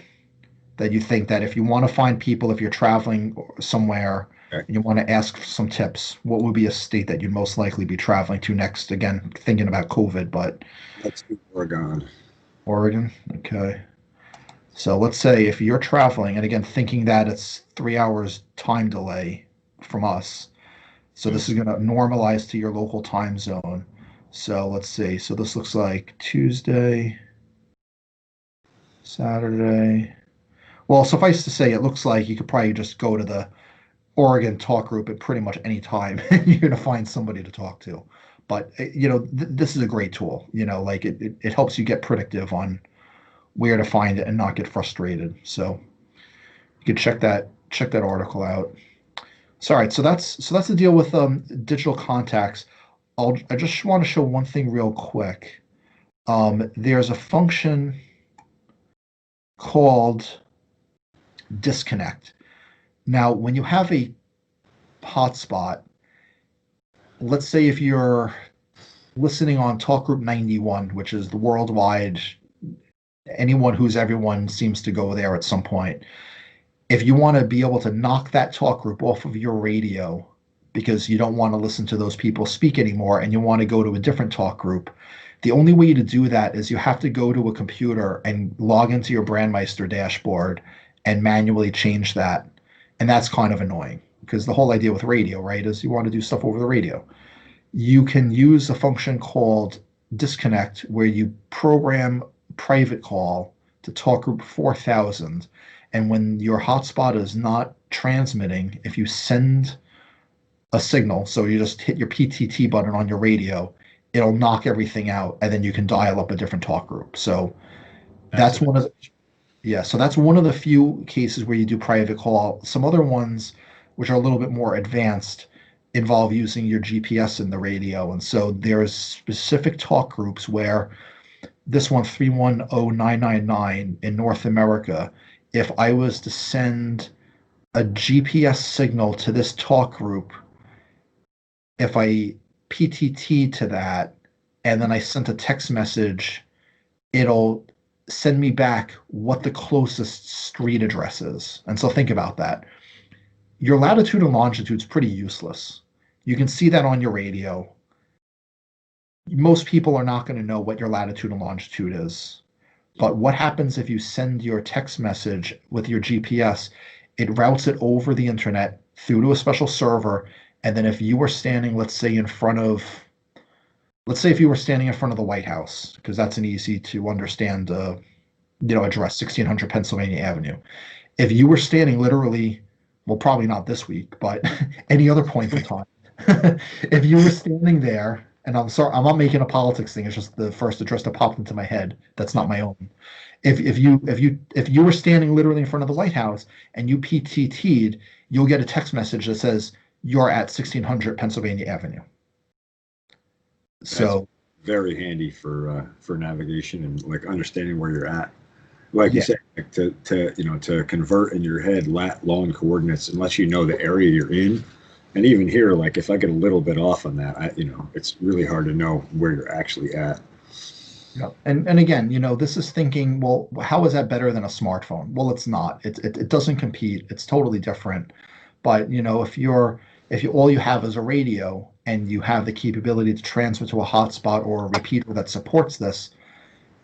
that you think that if you want to find people, if you're traveling somewhere and you want to ask for some tips, what would be a state that you'd most likely be traveling to next? Again, thinking about COVID, but. Let's do Oregon. Oregon, okay. So let's say if you're traveling, and again, thinking that it's 3 hours time delay from us, so this is going to normalize to your local time zone. So let's see. So this looks like Tuesday, Saturday. Well, suffice to say, it looks like you could probably just go to the Oregon talk group at pretty much any time, and you're going to find somebody to talk to. But, you know, this is a great tool. You know, like it helps you get predictive on where to find it and not get frustrated. So you can check that article out. So, all right, so that's the deal with digital contacts. I just want to show one thing real quick. There's a function called disconnect. Now, when you have a hotspot, let's say if you're listening on Talk Group 91, which is the worldwide, anyone who's everyone seems to go there at some point. If you want to be able to knock that talk group off of your radio because you don't want to listen to those people speak anymore and you want to go to a different talk group, the only way to do that is you have to go to a computer and log into your Brandmeister dashboard and manually change that. And that's kind of annoying because the whole idea with radio, right, is you want to do stuff over the radio. You can use a function called disconnect where you program private call to talk group 4000, and when your hotspot is not transmitting, if you send a signal, so you just hit your PTT button on your radio, it'll knock everything out, and then you can dial up a different talk group. So that's one of the few cases where you do private call. Some other ones, which are a little bit more advanced, involve using your GPS in the radio, and so there's specific talk groups where this one, 310999 in North America, if I was to send a GPS signal to this talk group, if I PTT to that, and then I sent a text message, it'll send me back what the closest street address is. And so think about that. Your latitude and longitude is pretty useless. You can see that on your radio. Most people are not going to know what your latitude and longitude is. But what happens if you send your text message with your GPS? It routes it over the internet through to a special server. And then if you were standing, let's say if you were standing in front of the White House, because that's an easy to understand, address, 1600 Pennsylvania Avenue. If you were standing literally, well, probably not this week, but any other point in time, if you were standing there, and I'm sorry, I'm not making a politics thing. It's just the first address that popped into my head. That's not my own. If you were standing literally in front of the White House and you PTT'd, you'll get a text message that says you're at 1600 Pennsylvania Avenue. So that's very handy for navigation and like understanding where you're at. like you Yeah. said, like to convert in your head lat long coordinates, unless you know the area you're in. And even here, like if I get a little bit off on that, it's really hard to know where you're actually at. Yeah. And again, this is thinking, well, how is that better than a smartphone? Well, it's not. It doesn't compete. It's totally different. But if you all you have is a radio and you have the capability to transmit to a hotspot or a repeater that supports this,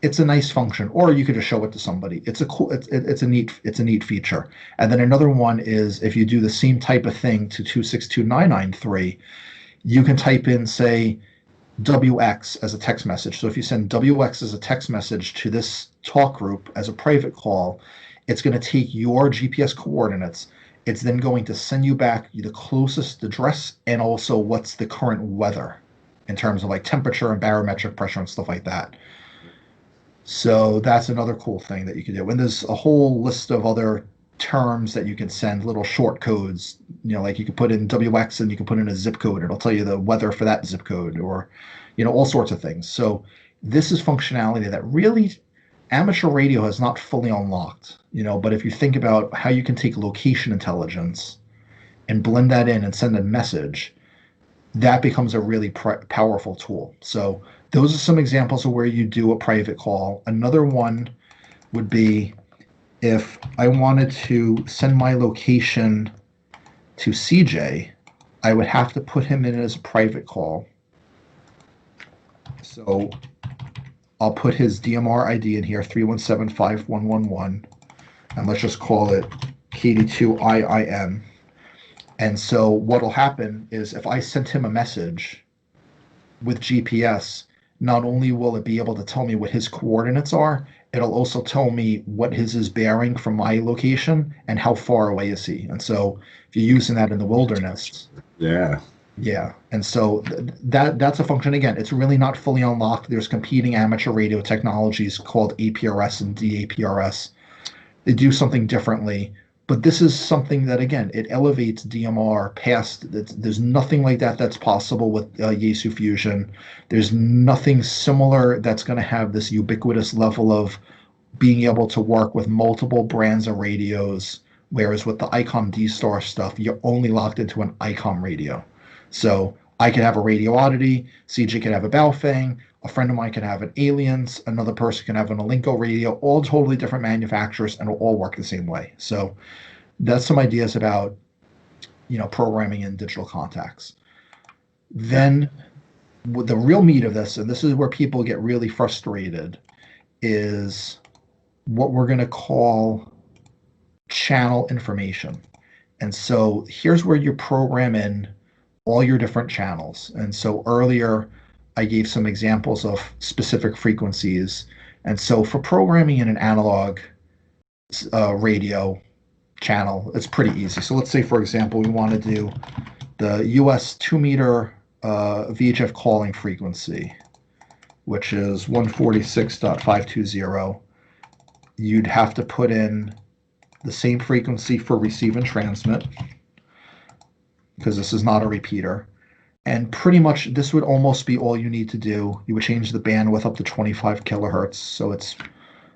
it's a nice function. Or you could just show it to somebody. It's a neat feature. And then another one is if you do the same type of thing to 262.993, you can type in, say, WX as a text message. So if you send WX as a text message to this talk group as a private call, it's going to take your GPS coordinates. It's then going to send you back the closest address and also what's the current weather in terms of like temperature and barometric pressure and stuff like that. So that's another cool thing that you can do. And there's a whole list of other terms that you can send, little short codes. Like you can put in WX and you can put in a zip code. It'll tell you the weather for that zip code, or all sorts of things. So this is functionality that really amateur radio has not fully unlocked. But if you think about how you can take location intelligence and blend that in and send a message, that becomes a really powerful tool. So those are some examples of where you do a private call. Another one would be if I wanted to send my location to CJ, I would have to put him in as a private call. So I'll put his DMR ID in here, 3175111, and let's just call it KD2IIM. And so what'll happen is if I sent him a message with GPS, not only will it be able to tell me what his coordinates are, it'll also tell me what his is bearing from my location and how far away is he. And so if you're using that in the wilderness. Yeah. Yeah. And so that's a function. Again, it's really not fully unlocked. There's competing amateur radio technologies called APRS and DAPRS. They do something differently. But this is something that, again, it elevates DMR past. There's nothing like that that's possible with Yaesu Fusion. There's nothing similar that's going to have this ubiquitous level of being able to work with multiple brands of radios, whereas with the ICOM D-Star stuff, you're only locked into an ICOM radio. So I could have a Radio Oddity, CJ could have a Baofeng, a friend of mine could have an Aliens, another person can have an Alinco radio, all totally different manufacturers, and it'll all work the same way. So that's some ideas about, programming in digital contacts. Then with the real meat of this, and this is where people get really frustrated, is what we're going to call channel information. And so here's where you program in all your different channels. And so earlier I gave some examples of specific frequencies. And so for programming in an analog radio channel, it's pretty easy. So let's say, for example, we want to do the US 2-meter VHF calling frequency, which is 146.520. You'd have to put in the same frequency for receive and transmit, because this is not a repeater. And pretty much this would almost be all you need to do. You would change the bandwidth up to 25 kilohertz, so it's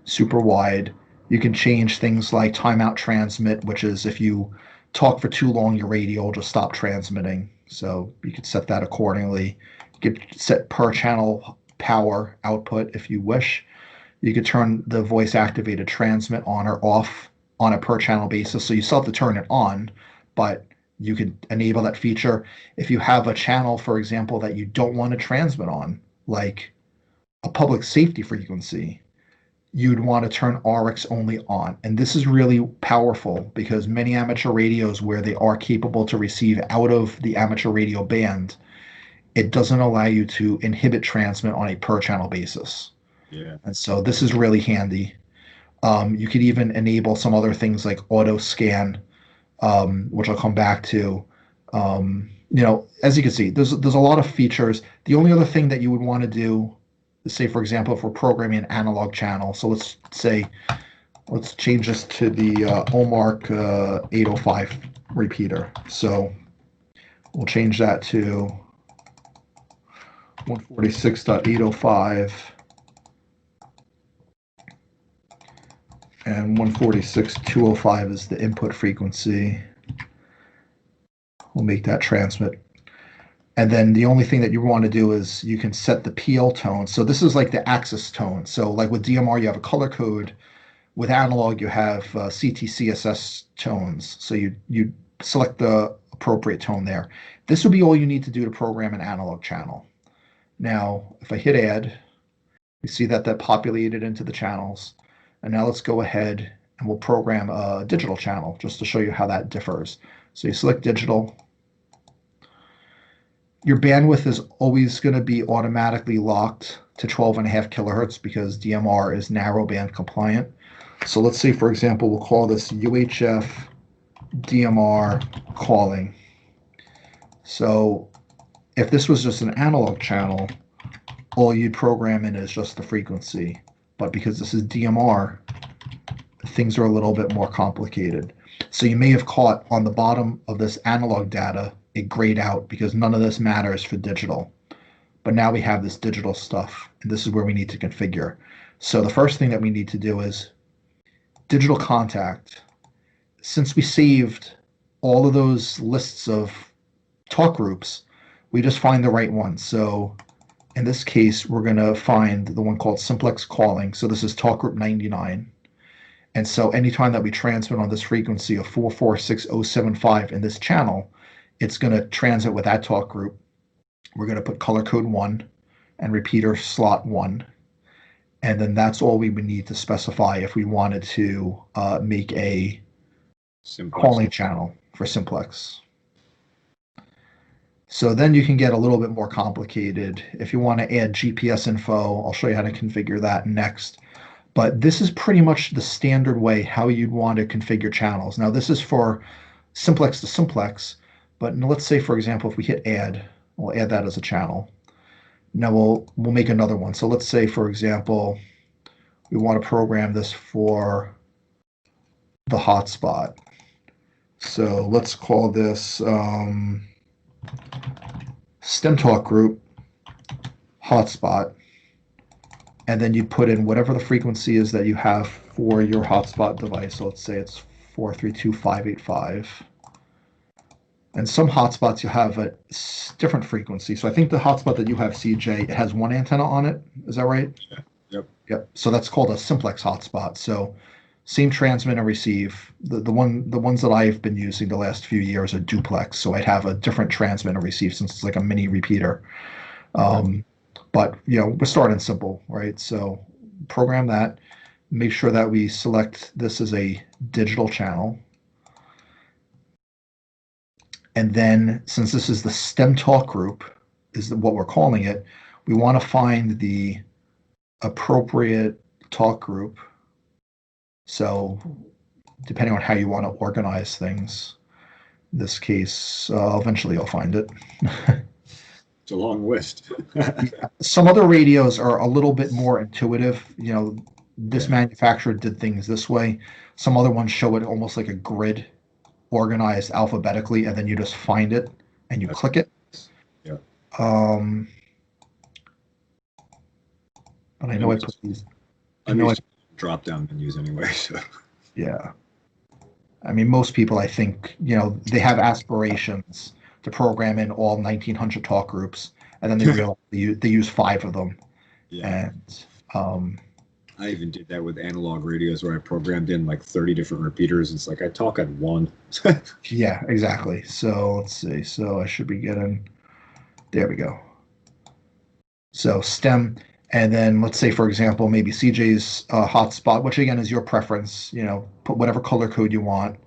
super wide. You can change things like timeout transmit, which is if you talk for too long, your radio will just stop transmitting. So you could set that accordingly. You could set per channel power output if you wish. You could turn the voice activated transmit on or off on a per channel basis. So you still have to turn it on, but you could enable that feature. If you have a channel, for example, that you don't want to transmit on, like a public safety frequency, you'd want to turn RX only on. And this is really powerful because many amateur radios where they are capable to receive out of the amateur radio band, it doesn't allow you to inhibit transmit on a per channel basis. Yeah. And so this is really handy. You could even enable some other things like auto scan, which I'll come back to. As you can see, there's a lot of features. The only other thing that you would want to do is, say, for example, if we're programming an analog channel. So let's change this to the OMARC 805 repeater. So we'll change that to 146.805. And 146.205 is the input frequency. We'll make that transmit. And then the only thing that you want to do is you can set the PL tone. So this is like the axis tone. So like with DMR, you have a color code. With analog, you have CTCSS tones. So you select the appropriate tone there. This would be all you need to do to program an analog channel. Now, if I hit add, you see that populated into the channels. And now let's go ahead and we'll program a digital channel just to show you how that differs. So you select digital. Your bandwidth is always going to be automatically locked to 12.5 kilohertz because DMR is narrowband compliant. So let's say, for example, we'll call this UHF DMR calling. So if this was just an analog channel, all you'd program in is just the frequency. But because this is DMR, things are a little bit more complicated. So you may have caught on the bottom of this analog data it grayed out because none of this matters for digital. But now we have this digital stuff, and this is where we need to configure. So the first thing that we need to do is digital contact. Since we saved all of those lists of talk groups, we just find the right one. So in this case, we're going to find the one called simplex calling. So this is talk group 99. And so anytime that we transmit on this frequency of 446075 in this channel, it's going to transmit with that talk group. We're going to put color code 1 and repeater slot 1. And then that's all we would need to specify if we wanted to make a simplex calling channel for simplex. So then you can get a little bit more complicated. If you want to add GPS info, I'll show you how to configure that next. But this is pretty much the standard way how you'd want to configure channels. Now this is for simplex to simplex, but let's say, for example, if we hit add, we'll add that as a channel. Now we'll make another one. So let's say, for example, we want to program this for the hotspot. So let's call this stem talk group hotspot. And then you put in whatever the frequency is that you have for your hotspot device. So let's say it's 432.585. And some hotspots you have a different frequency. So I think the hotspot that you have, CJ, it has one antenna on it. Is that right? Yeah. Yep. Yep. So that's called a simplex hotspot. So same transmit and receive. The ones that I've been using the last few years are duplex. So I'd have a different transmit and receive since it's like a mini repeater. But we're starting simple, right? So program that. Make sure that we select this as a digital channel. And then, since this is the stem talk group, is what we're calling it, we want to find the appropriate talk group. So, depending on how you want to organize things, in this case, eventually I'll find it. It's a long list. Some other radios are a little bit more intuitive. This manufacturer did things this way. Some other ones show it almost like a grid, organized alphabetically, and then you just find it and you click it. Yeah. But I know I put these. Drop-down menus anyway. So. Yeah. I mean, most people, I think, they have aspirations to program in all 1900 talk groups, and then they realize they use 5 of them. Yeah. And I even did that with analog radios where I programmed in like 30 different repeaters. It's like I talk at one. yeah, exactly. So let's see. So I should be getting, there we go. So stem, and then let's say, for example, maybe CJ's hotspot, which again is your preference. Put whatever color code you want.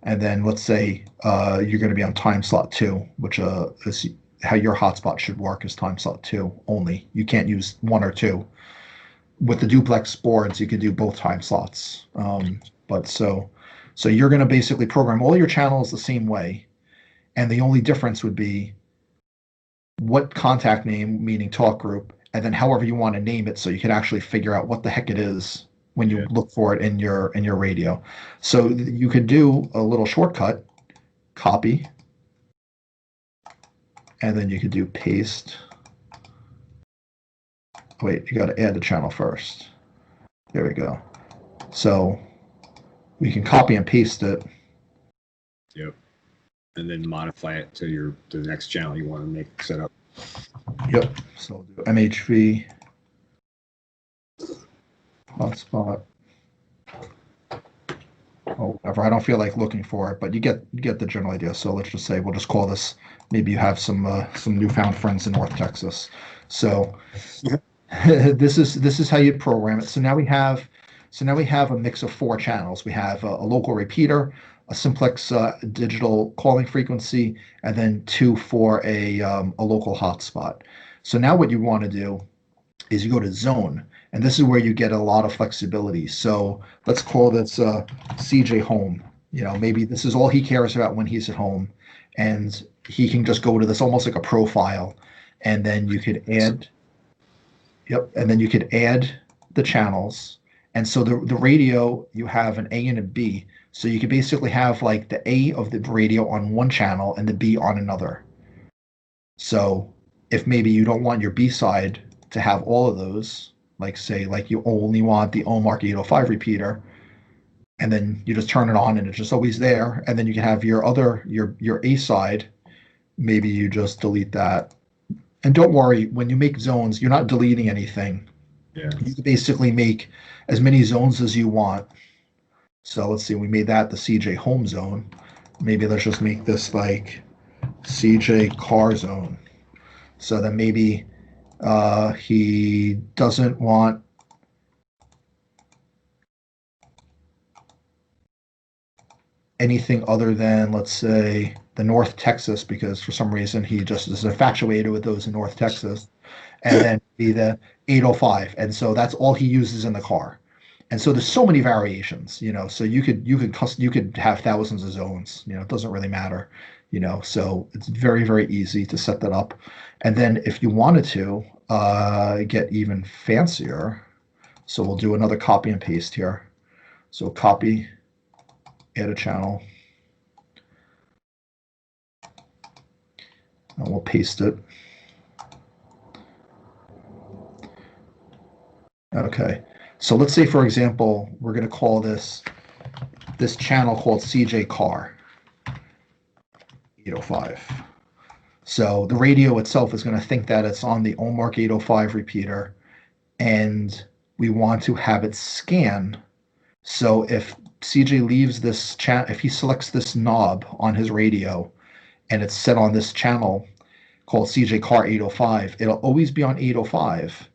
And then let's say you're going to be on time slot 2, which is how your hotspot should work, is time slot 2 only. You can't use 1 or 2. With the duplex boards, you could do both time slots. But so you're going to basically program all your channels the same way. And the only difference would be what contact name, meaning talk group, and then however you want to name it so you can actually figure out what the heck it is when you look for it in your radio. So you could do a little shortcut, copy, and then you could do paste. Wait, you got to add the channel first. There we go. So we can copy and paste it. Yep. And then modify it to the next channel you want to make set up. Yep. So we'll do MHV hotspot. Or whatever. I don't feel like looking for it, but you get the general idea. So let's just say we'll just call this. Maybe you have some newfound friends in North Texas. So this is how you program it. So now we have a mix of 4 channels. We have a local repeater, a simplex digital calling frequency, and then 2 for a local hotspot. So now what you want to do is you go to zone, and this is where you get a lot of flexibility. So let's call this CJ home. Maybe this is all he cares about when he's at home, and he can just go to this almost like a profile, and then you could add. Yep, and then you could add the channels. And so the radio, you have an A and a B. So you could basically have like the A of the radio on one channel and the B on another. So if maybe you don't want your B side to have all of those, like say like you only want the Omark 805 repeater, and then you just turn it on and it's just always there. And then you can have your A side, maybe you just delete that. And don't worry, when you make zones, you're not deleting anything. Yeah. You can basically make as many zones as you want. So let's see, we made that the CJ home zone. Maybe let's just make this like CJ car zone. So then maybe he doesn't want anything other than, let's say, the North Texas, because for some reason he just is infatuated with those in North Texas, and then be the 805, and so that's all he uses in the car. And so there's so many variations, so you could have thousands of zones, it doesn't really matter, so it's very, very easy to set that up. And then if you wanted to get even fancier, so we'll do another copy and paste here. So copy, add a channel, and we'll paste it. Okay, so let's say, for example, we're going to call this channel called CJ Car 805. So the radio itself is going to think that it's on the Omark 805 repeater, and we want to have it scan. So if CJ leaves this channel, if he selects this knob on his radio and it's set on this channel called CJ Car 805, it'll always be on 805.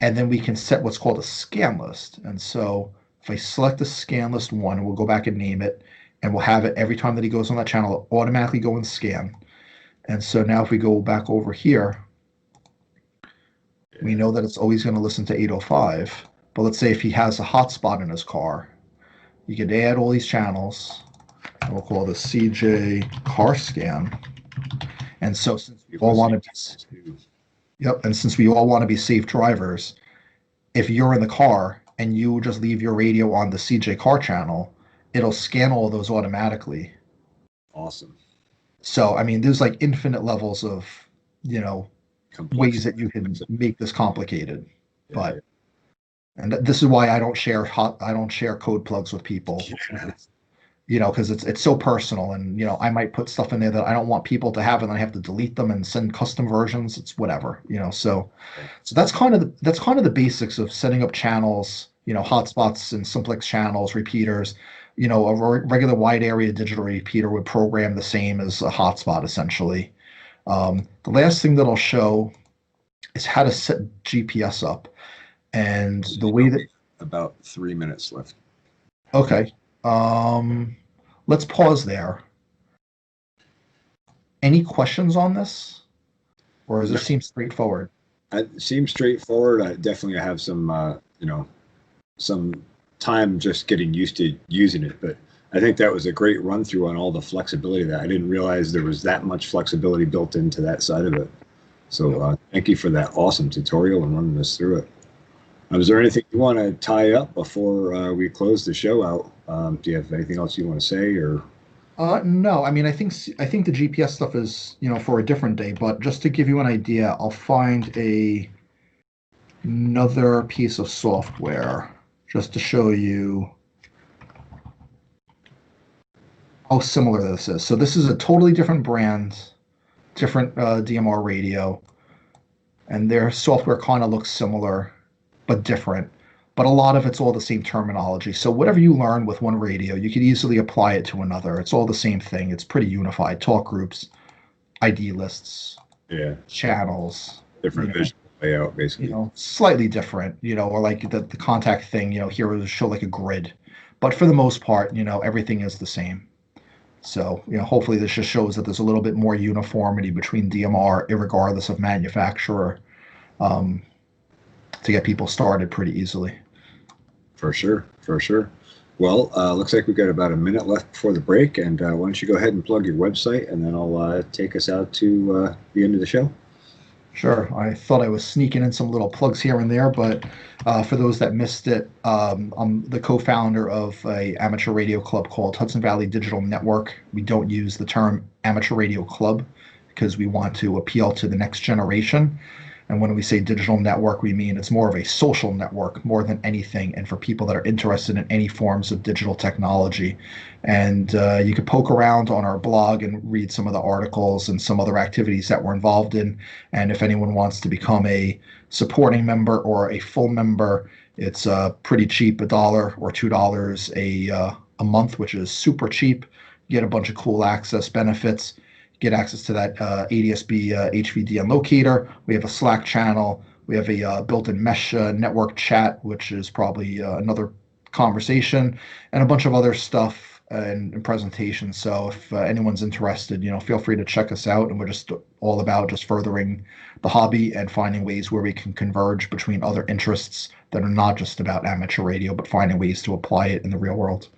And then we can set what's called a scan list. And so if I select the scan list 1, we'll go back and name it, and we'll have it every time that he goes on that channel, it'll automatically go and scan. And so now if we go back over here, we know that it's always going to listen to 805. But let's say if he has a hotspot in his car, you could add all these channels, and we'll call this CJ car scan. And so since we all want to be, and since we all want to be safe drivers, if you're in the car and you just leave your radio on the CJ car channel, it'll scan all of those automatically. Awesome. So, I mean, there's like infinite levels of, ways that you can make this complicated. Yeah. But, and this is why I don't share code plugs with people. Yeah. Because it's so personal, and I might put stuff in there that I don't want people to have, and I have to delete them and send custom versions. It's whatever, so that's kind of the basics of setting up channels, hotspots and simplex channels, repeaters. A regular wide area digital repeater would program the same as a hotspot essentially. The last thing that I'll show is how to set GPS up, and the way that about 3 minutes left. Okay. Let's pause there. Any questions on this? Or does it seem straightforward? It seems straightforward. I definitely have some, some time just getting used to using it. But I think that was a great run through on all the flexibility that I didn't realize there was that much flexibility built into that side of it. So thank you for that awesome tutorial and running us through it. Is there anything you want to tie up before we close the show out? Do you have anything else you want to say, or? No, I mean, I think the GPS stuff is, for a different day, but just to give you an idea, I'll find another piece of software just to show you how similar this is. So this is a totally different brand, different DMR radio, and their software kind of looks similar, but different. But a lot of it's all the same terminology. So whatever you learn with one radio, you could easily apply it to another. It's all the same thing. It's pretty unified. Talk groups, ID lists, Yeah. channels. Different visual layout, basically. Slightly different, or like the contact thing, here will show like a grid. But for the most part, everything is the same. So, hopefully this just shows that there's a little bit more uniformity between DMR, regardless of manufacturer, to get people started pretty easily. For sure. Well, looks like we've got about a minute left before the break, and why don't you go ahead and plug your website, and then I'll take us out to the end of the show. Sure. I thought I was sneaking in some little plugs here and there, but for those that missed it, I'm the co-founder of a amateur radio club called Hudson Valley Digital Network. We don't use the term amateur radio club because we want to appeal to the next generation. And when we say digital network, we mean it's more of a social network more than anything, and for people that are interested in any forms of digital technology. And you could poke around on our blog and read some of the articles and some other activities that we're involved in. And if anyone wants to become a supporting member or a full member, it's pretty cheap, $1 or $2 a month, which is super cheap. You get a bunch of cool access benefits. Get access to that ADSB HVDN locator. We have a Slack channel. We have a built-in mesh network chat, which is probably another conversation, and a bunch of other stuff and presentations. So if anyone's interested, feel free to check us out. And we're just all about just furthering the hobby and finding ways where we can converge between other interests that are not just about amateur radio, but finding ways to apply it in the real world.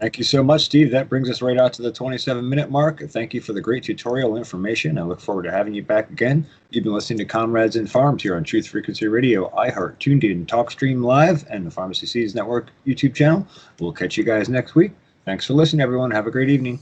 Thank you so much, Steve. That brings us right out to the 27-minute mark. Thank you for the great tutorial information. I look forward to having you back again. You've been listening to Comrades and Farms here on Truth Frequency Radio, iHeart, TuneIn, TalkStream Live, and the Pharmacy Seeds Network YouTube channel. We'll catch you guys next week. Thanks for listening, everyone. Have a great evening.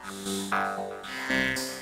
Bye.